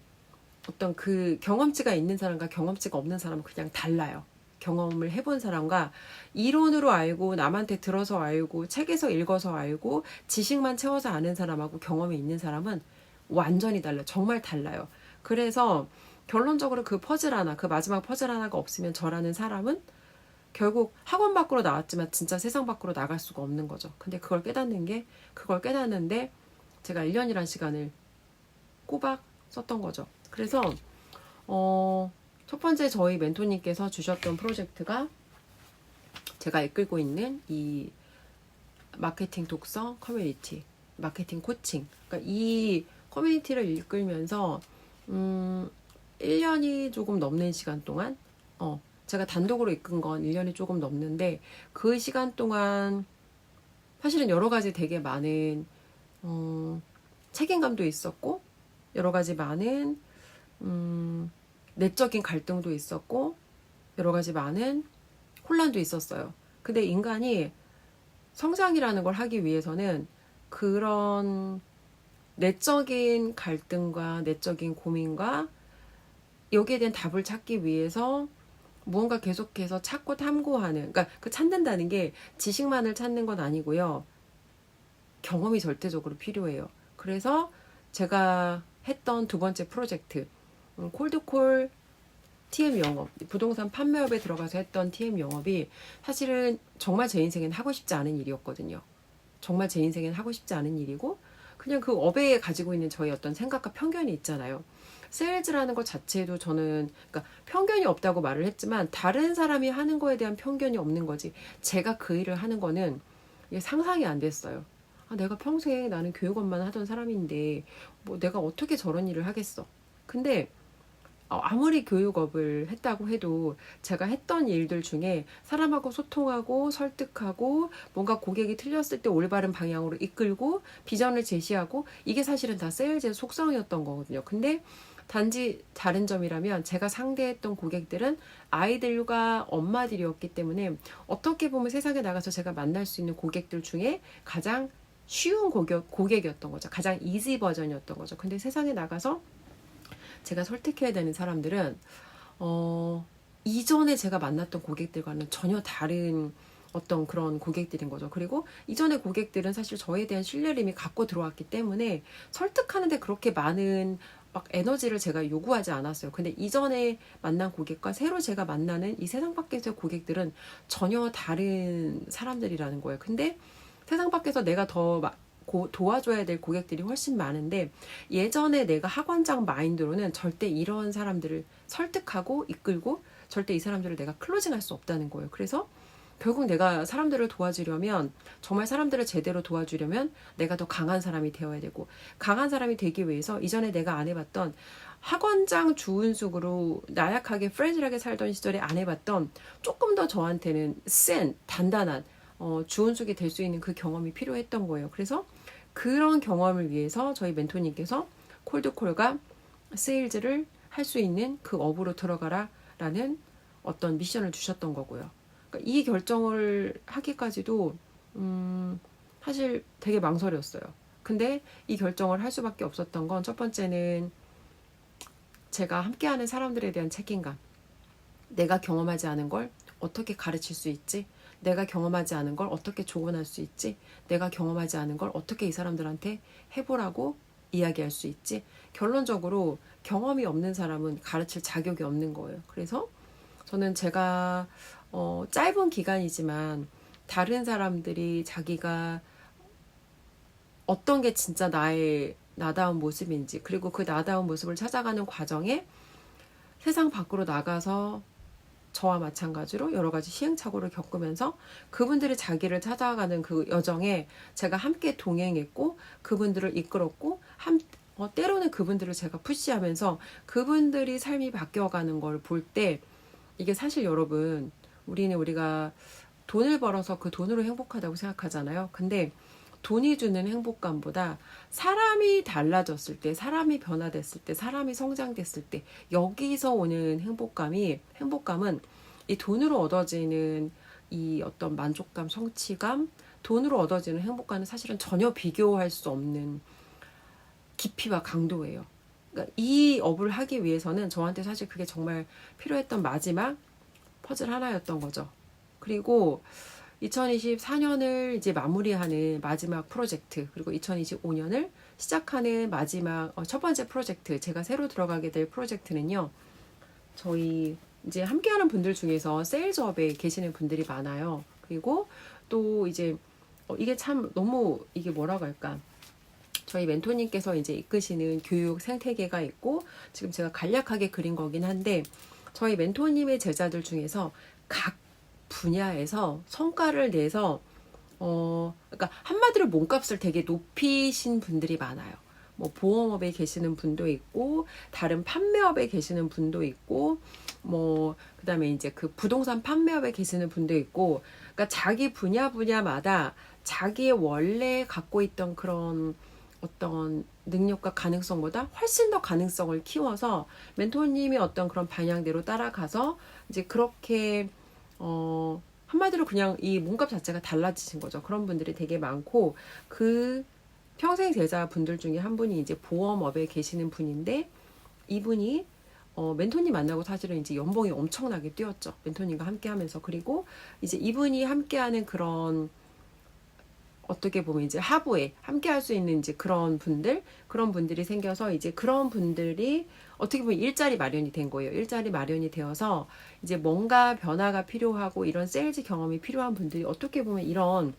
어떤 그 경험치가 있는 사람과 경험치가 없는 사람은 그냥 달라요. 경험을 해본 사람과 이론으로 알고 남한테 들어서 알고 책에서 읽어서 알고 지식만 채워서 아는 사람하고 경험이 있는 사람은 완전히 달라요. 정말 달라요. 그래서 결론적으로 그 퍼즐 하나, 그 마지막 퍼즐 하나가 없으면 저라는 사람은 결국 학원 밖으로 나왔지만 진짜 세상 밖으로 나갈 수가 없는 거죠. 근데 그걸 깨닫는데 제가 1년이란 시간을 꼬박 썼던 거죠. 그래서 첫 번째 저희 멘토님께서 주셨던 프로젝트가 제가 이끌고 있는 이 마케팅 독서 커뮤니티, 마케팅 코칭. 그러니까 이 커뮤니티를 이끌면서 1년이 조금 넘는 시간 동안 제가 단독으로 이끈 건 1년이 조금 넘는데 그 시간 동안 사실은 여러 가지 되게 많은 책임감도 있었고 여러 가지 많은 내적인 갈등도 있었고 여러 가지 많은 혼란도 있었어요. 근데 인간이 성장이라는 걸 하기 위해서는 그런 내적인 갈등과 내적인 고민과 여기에 대한 답을 찾기 위해서 무언가 계속해서 찾고 탐구하는, 그러니까 그 찾는다는 게 지식만을 찾는 건 아니고요. 경험이 절대적으로 필요해요. 그래서 제가 했던 두 번째 프로젝트, 콜드콜 TM 영업, 부동산 판매업에 들어가서 했던 TM 영업이 사실은 정말 제 인생엔 하고 싶지 않은 일이었거든요. 정말 제 인생엔 하고 싶지 않은 일이고 그냥 그 업에 가지고 있는 저희 어떤 생각과 편견이 있잖아요. 세일즈라는 것 자체도 저는 그러니까 편견이 없다고 말을 했지만 다른 사람이 하는 거에 대한 편견이 없는 거지 제가 그 일을 하는 거는 이게 상상이 안 됐어요. 내가 평생 나는 교육업만 하던 사람인데 뭐 내가 어떻게 저런 일을 하겠어. 근데 아무리 교육업을 했다고 해도 제가 했던 일들 중에 사람하고 소통하고 설득하고 뭔가 고객이 틀렸을 때 올바른 방향으로 이끌고 비전을 제시하고 이게 사실은 다 세일즈의 속성이었던 거거든요. 근데 단지 다른 점이라면 제가 상대했던 고객들은 아이들과 엄마들이었기 때문에 어떻게 보면 세상에 나가서 제가 만날 수 있는 고객들 중에 가장 쉬운 고객이었던 거죠. 가장 이지 버전이었던 거죠. 근데 세상에 나가서 제가 설득해야 되는 사람들은 이전에 제가 만났던 고객들과는 전혀 다른 어떤 그런 고객들인 거죠. 그리고 이전의 고객들은 사실 저에 대한 신뢰를 이미 갖고 들어왔기 때문에 설득하는데 그렇게 많은 막 에너지를 제가 요구하지 않았어요. 근데 이전에 만난 고객과 새로 제가 만나는 이 세상 밖에서의 고객들은 전혀 다른 사람들이라는 거예요. 근데 세상 밖에서 내가 더 도와줘야 될 고객들이 훨씬 많은데 예전에 내가 학원장 마인드로는 절대 이런 사람들을 설득하고 이끌고 절대 이 사람들을 내가 클로징할 수 없다는 거예요. 그래서 결국 내가 사람들을 도와주려면 정말 사람들을 제대로 도와주려면 내가 더 강한 사람이 되어야 되고 강한 사람이 되기 위해서 이전에 내가 안 해봤던 학원장 주은숙으로 나약하게 프레질하게 살던 시절에 안 해봤던 조금 더 저한테는 센 단단한 주은숙이 될 수 있는 그 경험이 필요했던 거예요. 그래서 그런 경험을 위해서 저희 멘토님께서 콜드콜과 세일즈를 할 수 있는 그 업으로 들어가라 라는 어떤 미션을 주셨던 거고요. 그러니까 이 결정을 하기까지도 사실 되게 망설였어요. 근데 이 결정을 할 수밖에 없었던 건 첫 번째는 제가 함께하는 사람들에 대한 책임감. 내가 경험하지 않은 걸 어떻게 가르칠 수 있지? 내가 경험하지 않은 걸 어떻게 조언할 수 있지? 내가 경험하지 않은 걸 어떻게 이 사람들한테 해보라고 이야기할 수 있지? 결론적으로 경험이 없는 사람은 가르칠 자격이 없는 거예요. 그래서 저는 제가 짧은 기간이지만 다른 사람들이 자기가 어떤 게 진짜 나의 나다운 모습인지 그리고 그 나다운 모습을 찾아가는 과정에 세상 밖으로 나가서 저와 마찬가지로 여러 가지 시행착오를 겪으면서 그분들이 자기를 찾아가는 그 여정에 제가 함께 동행했고 그분들을 이끌었고 때로는 그분들을 제가 푸시하면서 그분들이 삶이 바뀌어가는 걸 볼 때 이게 사실 여러분 우리가 돈을 벌어서 그 돈으로 행복하다고 생각하잖아요. 근데 돈이 주는 행복감보다 사람이 달라졌을 때, 사람이 변화됐을 때, 사람이 성장됐을 때 여기서 오는 행복감은 이 돈으로 얻어지는 이 어떤 만족감, 성취감, 돈으로 얻어지는 행복감은 사실은 전혀 비교할 수 없는 깊이와 강도예요. 그러니까 이 업을 하기 위해서는 저한테 사실 그게 정말 필요했던 마지막 퍼즐 하나였던 거죠. 그리고 2024년을 이제 마무리하는 마지막 프로젝트, 그리고 2025년을 시작하는 마지막 첫 번째 프로젝트, 제가 새로 들어가게 될 프로젝트는요. 저희 이제 함께하는 분들 중에서 세일즈업에 계시는 분들이 많아요. 그리고 또 이제 이게 참 너무 이게 뭐라고 할까? 저희 멘토님께서 이제 이끄시는 교육 생태계가 있고, 지금 제가 간략하게 그린 거긴 한데, 저희 멘토님의 제자들 중에서 각 분야에서 성과를 내서 그러니까 한마디로 몸값을 되게 높이신 분들이 많아요. 뭐 보험업에 계시는 분도 있고, 다른 판매업에 계시는 분도 있고, 뭐 그다음에 이제 그 부동산 판매업에 계시는 분도 있고, 그러니까 자기 분야마다 자기의 원래 갖고 있던 그런 어떤 능력과 가능성보다 훨씬 더 가능성을 키워서 멘토님이 어떤 그런 방향대로 따라가서 이제 그렇게 한마디로 그냥 이 몸값 자체가 달라지신 거죠. 그런 분들이 되게 많고, 그 평생 제자 분들 중에 한 분이 이제 보험업에 계시는 분인데, 이분이 멘토님 만나고 사실은 이제 연봉이 엄청나게 뛰었죠. 멘토님과 함께 하면서. 그리고 이제 이분이 함께하는 그런 어떻게 보면 이제 하부에 함께 할 수 있는 이제 그런 분들이 생겨서 이제 그런 분들이 어떻게 보면 일자리 마련이 된 거예요. 일자리 마련이 되어서 이제 뭔가 변화가 필요하고 이런 세일즈 경험이 필요한 분들이 어떻게 보면 이런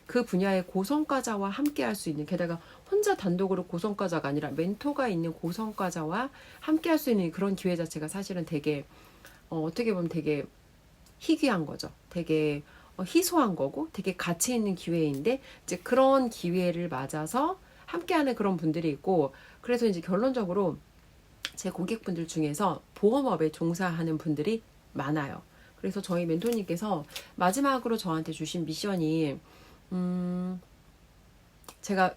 그 분야의 고성과자와 함께 할 수 있는, 게다가 혼자 단독으로 고성과자가 아니라 멘토가 있는 고성과자와 함께 할 수 있는 그런 기회 자체가 사실은 되게 어떻게 보면 되게 희귀한 거죠. 되게 희소한 거고 되게 가치 있는 기회인데, 이제 그런 기회를 맞아서 함께하는 그런 분들이 있고, 그래서 이제 결론적으로 제 고객분들 중에서 보험업에 종사하는 분들이 많아요. 그래서 저희 멘토님께서 마지막으로 저한테 주신 미션이 제가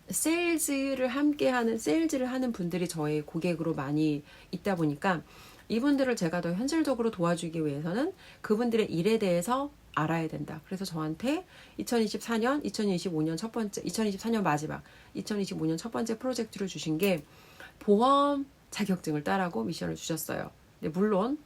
세일즈를 하는 분들이 저의 고객으로 많이 있다 보니까 이분들을 제가 더 현실적으로 도와주기 위해서는 그분들의 일에 대해서 알아야 된다. 그래서 저한테 2024년, 2025년 첫 번째, 2024년 마지막, 2025년 첫 번째 프로젝트를 주신 게 보험 자격증을 따라고 미션을 주셨어요. 근데 물론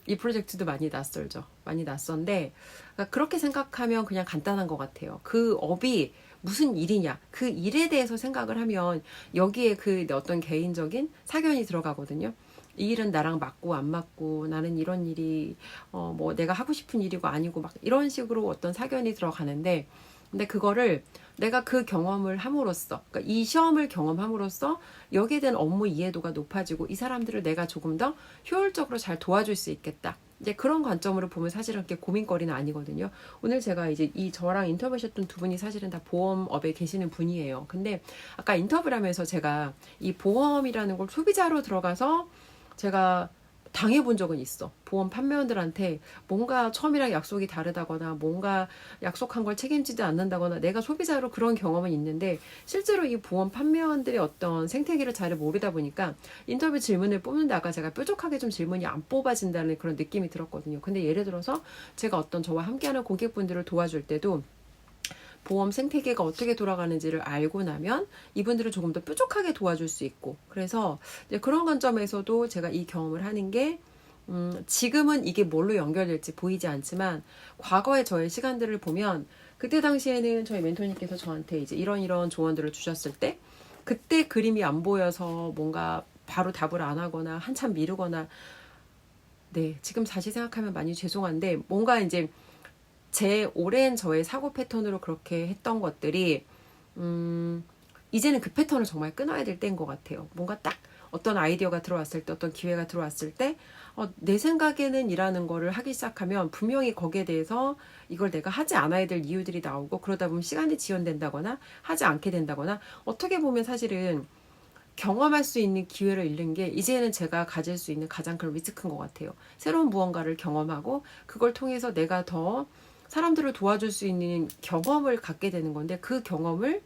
이 프로젝트도 많이 낯설죠. 많이 낯선데, 그러니까 그렇게 생각하면 그냥 간단한 것 같아요. 그 업이 무슨 일이냐, 그 일에 대해서 생각을 하면 여기에 그 어떤 개인적인 사견이 들어가거든요. 이 일은 나랑 맞고 안 맞고, 나는 이런 일이 뭐 내가 하고 싶은 일이고 아니고 막 이런 식으로 어떤 사견이 들어가는데, 근데 그거를 내가 그 경험을 함으로써, 그러니까 이 시험을 경험함으로써 여기에 대한 업무 이해도가 높아지고 이 사람들을 내가 조금 더 효율적으로 잘 도와줄 수 있겠다. 이제 그런 관점으로 보면 사실은 그렇게 고민거리는 아니거든요. 오늘 제가 이제 저랑 인터뷰하셨던 두 분이 사실은 다 보험업에 계시는 분이에요. 근데 아까 인터뷰를 하면서 제가 이 보험이라는 걸 소비자로 들어가서 제가 당해본 적은 있어. 보험 판매원들한테 뭔가 처음이랑 약속이 다르다거나 뭔가 약속한 걸 책임지지 않는다거나 내가 소비자로 그런 경험은 있는데, 실제로 이 보험 판매원들의 어떤 생태계를 잘 모르다 보니까 인터뷰 질문을 뽑는데 아까 제가 뾰족하게 좀 질문이 안 뽑아진다는 그런 느낌이 들었거든요. 근데 예를 들어서 제가 어떤 저와 함께하는 고객분들을 도와줄 때도 보험 생태계가 어떻게 돌아가는지를 알고 나면 이분들을 조금 더 뾰족하게 도와줄 수 있고, 그래서 이제 그런 관점에서도 제가 이 경험을 하는 게 지금은 이게 뭘로 연결될지 보이지 않지만 과거의 저의 시간들을 보면 그때 당시에는 저희 멘토님께서 저한테 이제 이런 조언들을 주셨을 때 그때 그림이 안 보여서 뭔가 바로 답을 안 하거나 한참 미루거나, 네, 지금 다시 생각하면 많이 죄송한데 뭔가 이제 제 오랜 저의 사고 패턴으로 그렇게 했던 것들이 이제는 그 패턴을 정말 끊어야 될 때인 것 같아요. 뭔가 딱 어떤 아이디어가 들어왔을 때, 어떤 기회가 들어왔을 때 내 생각에는 이라는 거를 하기 시작하면 분명히 거기에 대해서 이걸 내가 하지 않아야 될 이유들이 나오고, 그러다 보면 시간이 지연된다거나 하지 않게 된다거나, 어떻게 보면 사실은 경험할 수 있는 기회를 잃는 게 이제는 제가 가질 수 있는 가장 큰 리스크인 것 같아요. 새로운 무언가를 경험하고 그걸 통해서 내가 더 사람들을 도와줄 수 있는 경험을 갖게 되는 건데, 그 경험을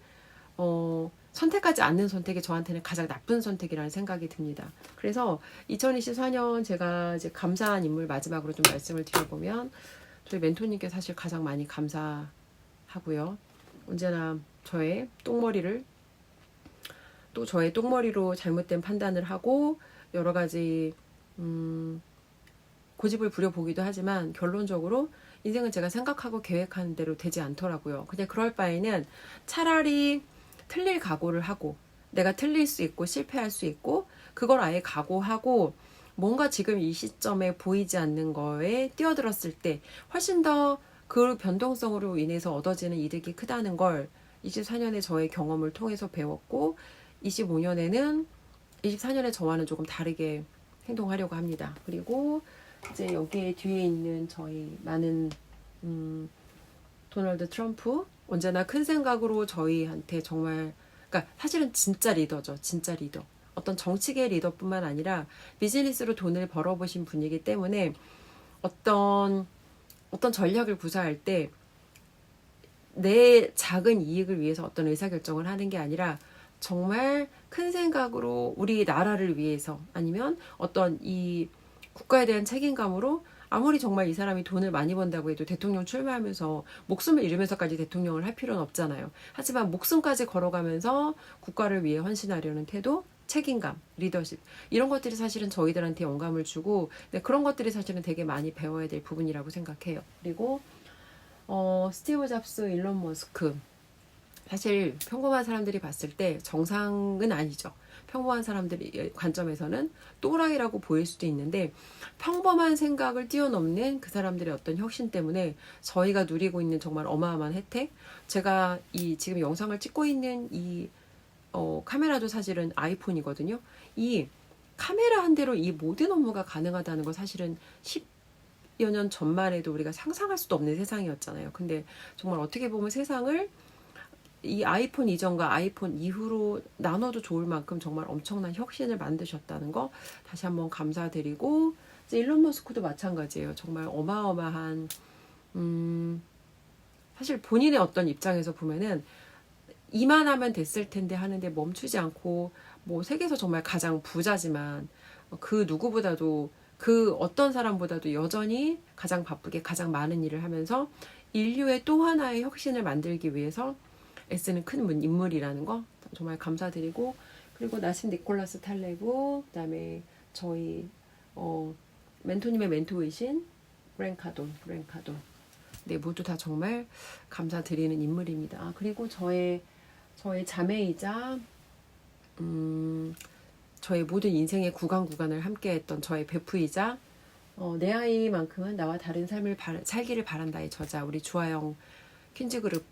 선택하지 않는 선택이 저한테는 가장 나쁜 선택이라는 생각이 듭니다. 그래서 2024년 제가 이제 감사한 인물 마지막으로 좀 말씀을 드려보면, 저희 멘토님께 사실 가장 많이 감사하고요. 언제나 저의 똥머리로 잘못된 판단을 하고 여러 가지 고집을 부려보기도 하지만 결론적으로 인생은 제가 생각하고 계획하는 대로 되지 않더라고요. 그냥 그럴 바에는 차라리 틀릴 각오를 하고 내가 틀릴 수 있고 실패할 수 있고 그걸 아예 각오하고 뭔가 지금 이 시점에 보이지 않는 거에 뛰어들었을 때 훨씬 더 그 변동성으로 인해서 얻어지는 이득이 크다는 걸 24년의 저의 경험을 통해서 배웠고 25년에는 24년의 저와는 조금 다르게 행동하려고 합니다. 그리고 이제 여기에 뒤에 있는 저희 많은 도널드 트럼프 언제나 큰 생각으로 저희한테 정말 그러니까 사실은 진짜 리더죠. 진짜 리더. 어떤 정치계 리더뿐만 아니라 비즈니스로 돈을 벌어보신 분이기 때문에 어떤 전략을 구사할 때 내 작은 이익을 위해서 어떤 의사결정을 하는 게 아니라 정말 큰 생각으로 우리 나라를 위해서 아니면 어떤 이 국가에 대한 책임감으로 아무리 정말 이 사람이 돈을 많이 번다고 해도 대통령 출마하면서 목숨을 잃으면서까지 대통령을 할 필요는 없잖아요. 하지만 목숨까지 걸어가면서 국가를 위해 헌신하려는 태도, 책임감, 리더십 이런 것들이 사실은 저희들한테 영감을 주고 그런 것들이 사실은 되게 많이 배워야 될 부분이라고 생각해요. 그리고 스티브 잡스, 일론 머스크 사실 평범한 사람들이 봤을 때 정상은 아니죠. 평범한 사람들의 관점에서는 또라이라고 보일 수도 있는데 평범한 생각을 뛰어넘는 그 사람들의 어떤 혁신 때문에 저희가 누리고 있는 정말 어마어마한 혜택 제가 이 지금 영상을 찍고 있는 이 카메라도 사실은 아이폰이거든요. 이 카메라 한 대로 이 모든 업무가 가능하다는 거 사실은 10여 년 전만 해도 우리가 상상할 수도 없는 세상이었잖아요. 근데 정말 어떻게 보면 세상을 이 아이폰 이전과 아이폰 이후로 나눠도 좋을 만큼 정말 엄청난 혁신을 만드셨다는 거 다시 한번 감사드리고 이제 일론 머스크도 마찬가지예요. 정말 어마어마한 사실 본인의 어떤 입장에서 보면은 이만하면 됐을 텐데 하는데 멈추지 않고 뭐 세계에서 정말 가장 부자지만 그 누구보다도 그 어떤 사람보다도 여전히 가장 바쁘게 가장 많은 일을 하면서 인류의 또 하나의 혁신을 만들기 위해서 애쓰는 큰 인물이라는 거 정말 감사드리고 그리고 나신 니콜라스 탈레브 그다음에 저희 멘토님의 멘토이신 그랜카돈 네 모두 다 정말 감사드리는 인물입니다. 그리고 저의 자매이자 저의 모든 인생의 구간을 함께했던 저의 베프이자 내 아이만큼은 나와 다른 삶을 살기를 바란다의 저자 우리 주하영 퀸즈그룹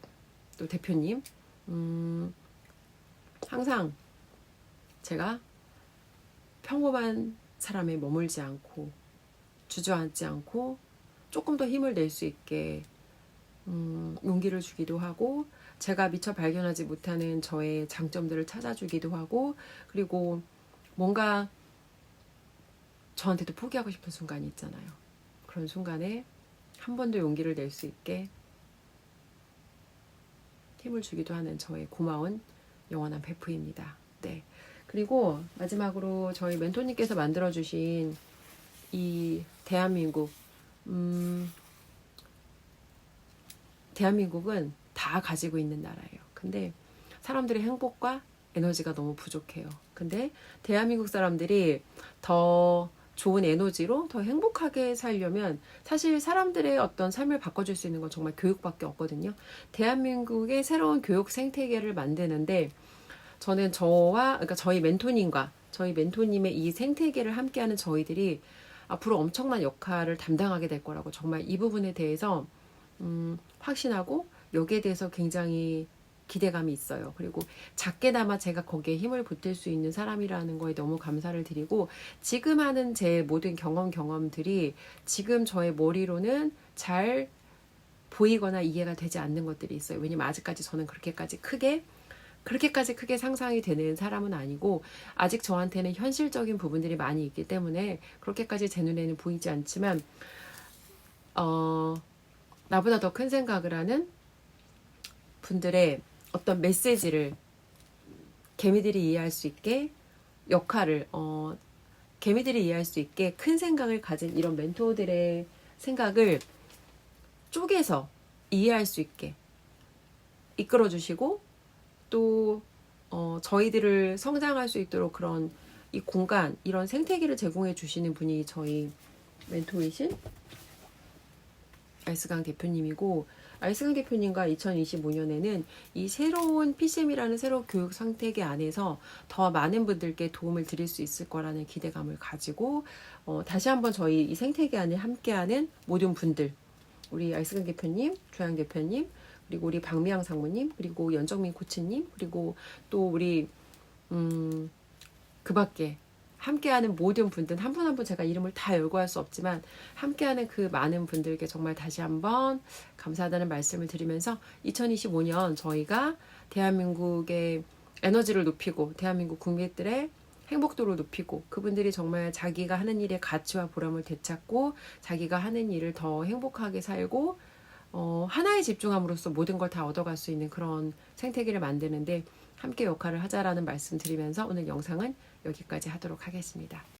또 대표님 항상 제가 평범한 사람에 머물지 않고 주저앉지 않고 조금 더 힘을 낼 수 있게 용기를 주기도 하고 제가 미처 발견하지 못하는 저의 장점들을 찾아주기도 하고 그리고 뭔가 저한테도 포기하고 싶은 순간이 있잖아요. 그런 순간에 한 번 더 용기를 낼 수 있게 힘을 주기도 하는 저의 고마운 영원한 베프입니다. 네. 그리고 마지막으로 저희 멘토님께서 만들어주신 이 대한민국은 다 가지고 있는 나라예요. 근데 사람들의 행복과 에너지가 너무 부족해요. 근데 대한민국 사람들이 더 좋은 에너지로 더 행복하게 살려면 사실 사람들의 어떤 삶을 바꿔줄 수 있는 건 정말 교육밖에 없거든요. 대한민국의 새로운 교육 생태계를 만드는데 저는 그러니까 저희 멘토님과 저희 멘토님의 이 생태계를 함께하는 저희들이 앞으로 엄청난 역할을 담당하게 될 거라고 정말 이 부분에 대해서 확신하고 여기에 대해서 굉장히 기대감이 있어요. 그리고 작게나마 제가 거기에 힘을 보탤 수 있는 사람이라는 거에 너무 감사를 드리고 지금 하는 제 모든 경험들이 지금 저의 머리로는 잘 보이거나 이해가 되지 않는 것들이 있어요. 왜냐면 아직까지 저는 그렇게까지 크게 상상이 되는 사람은 아니고 아직 저한테는 현실적인 부분들이 많이 있기 때문에 그렇게까지 제 눈에는 보이지 않지만 나보다 더 큰 생각을 하는 분들의 어떤 메시지를 개미들이 이해할 수 있게 개미들이 이해할 수 있게 큰 생각을 가진 이런 멘토들의 생각을 쪼개서 이해할 수 있게 이끌어 주시고 또 저희들을 성장할 수 있도록 그런 이 공간 이런 생태계를 제공해 주시는 분이 저희 멘토이신 알스강 대표님이고, 알스강 대표님과 2025년에는 이 새로운 PCM이라는 새로운 교육 생태계 안에서 더 많은 분들께 도움을 드릴 수 있을 거라는 기대감을 가지고 다시 한번 저희 이 생태계 안에 함께하는 모든 분들, 우리 알스강 대표님, 조양 대표님, 그리고 우리 박미양 상무님, 그리고 연정민 코치님, 그리고 또 우리 그 밖에 함께하는 모든 분들, 한 분 한 분 제가 이름을 다 열거할 수 없지만 함께하는 그 많은 분들께 정말 다시 한번 감사하다는 말씀을 드리면서 2025년 저희가 대한민국의 에너지를 높이고 대한민국 국민들의 행복도를 높이고 그분들이 정말 자기가 하는 일의 가치와 보람을 되찾고 자기가 하는 일을 더 행복하게 살고 하나에 집중함으로써 모든 걸 다 얻어갈 수 있는 그런 생태계를 만드는데 함께 역할을 하자라는 말씀 드리면서 오늘 영상은 여기까지 하도록 하겠습니다.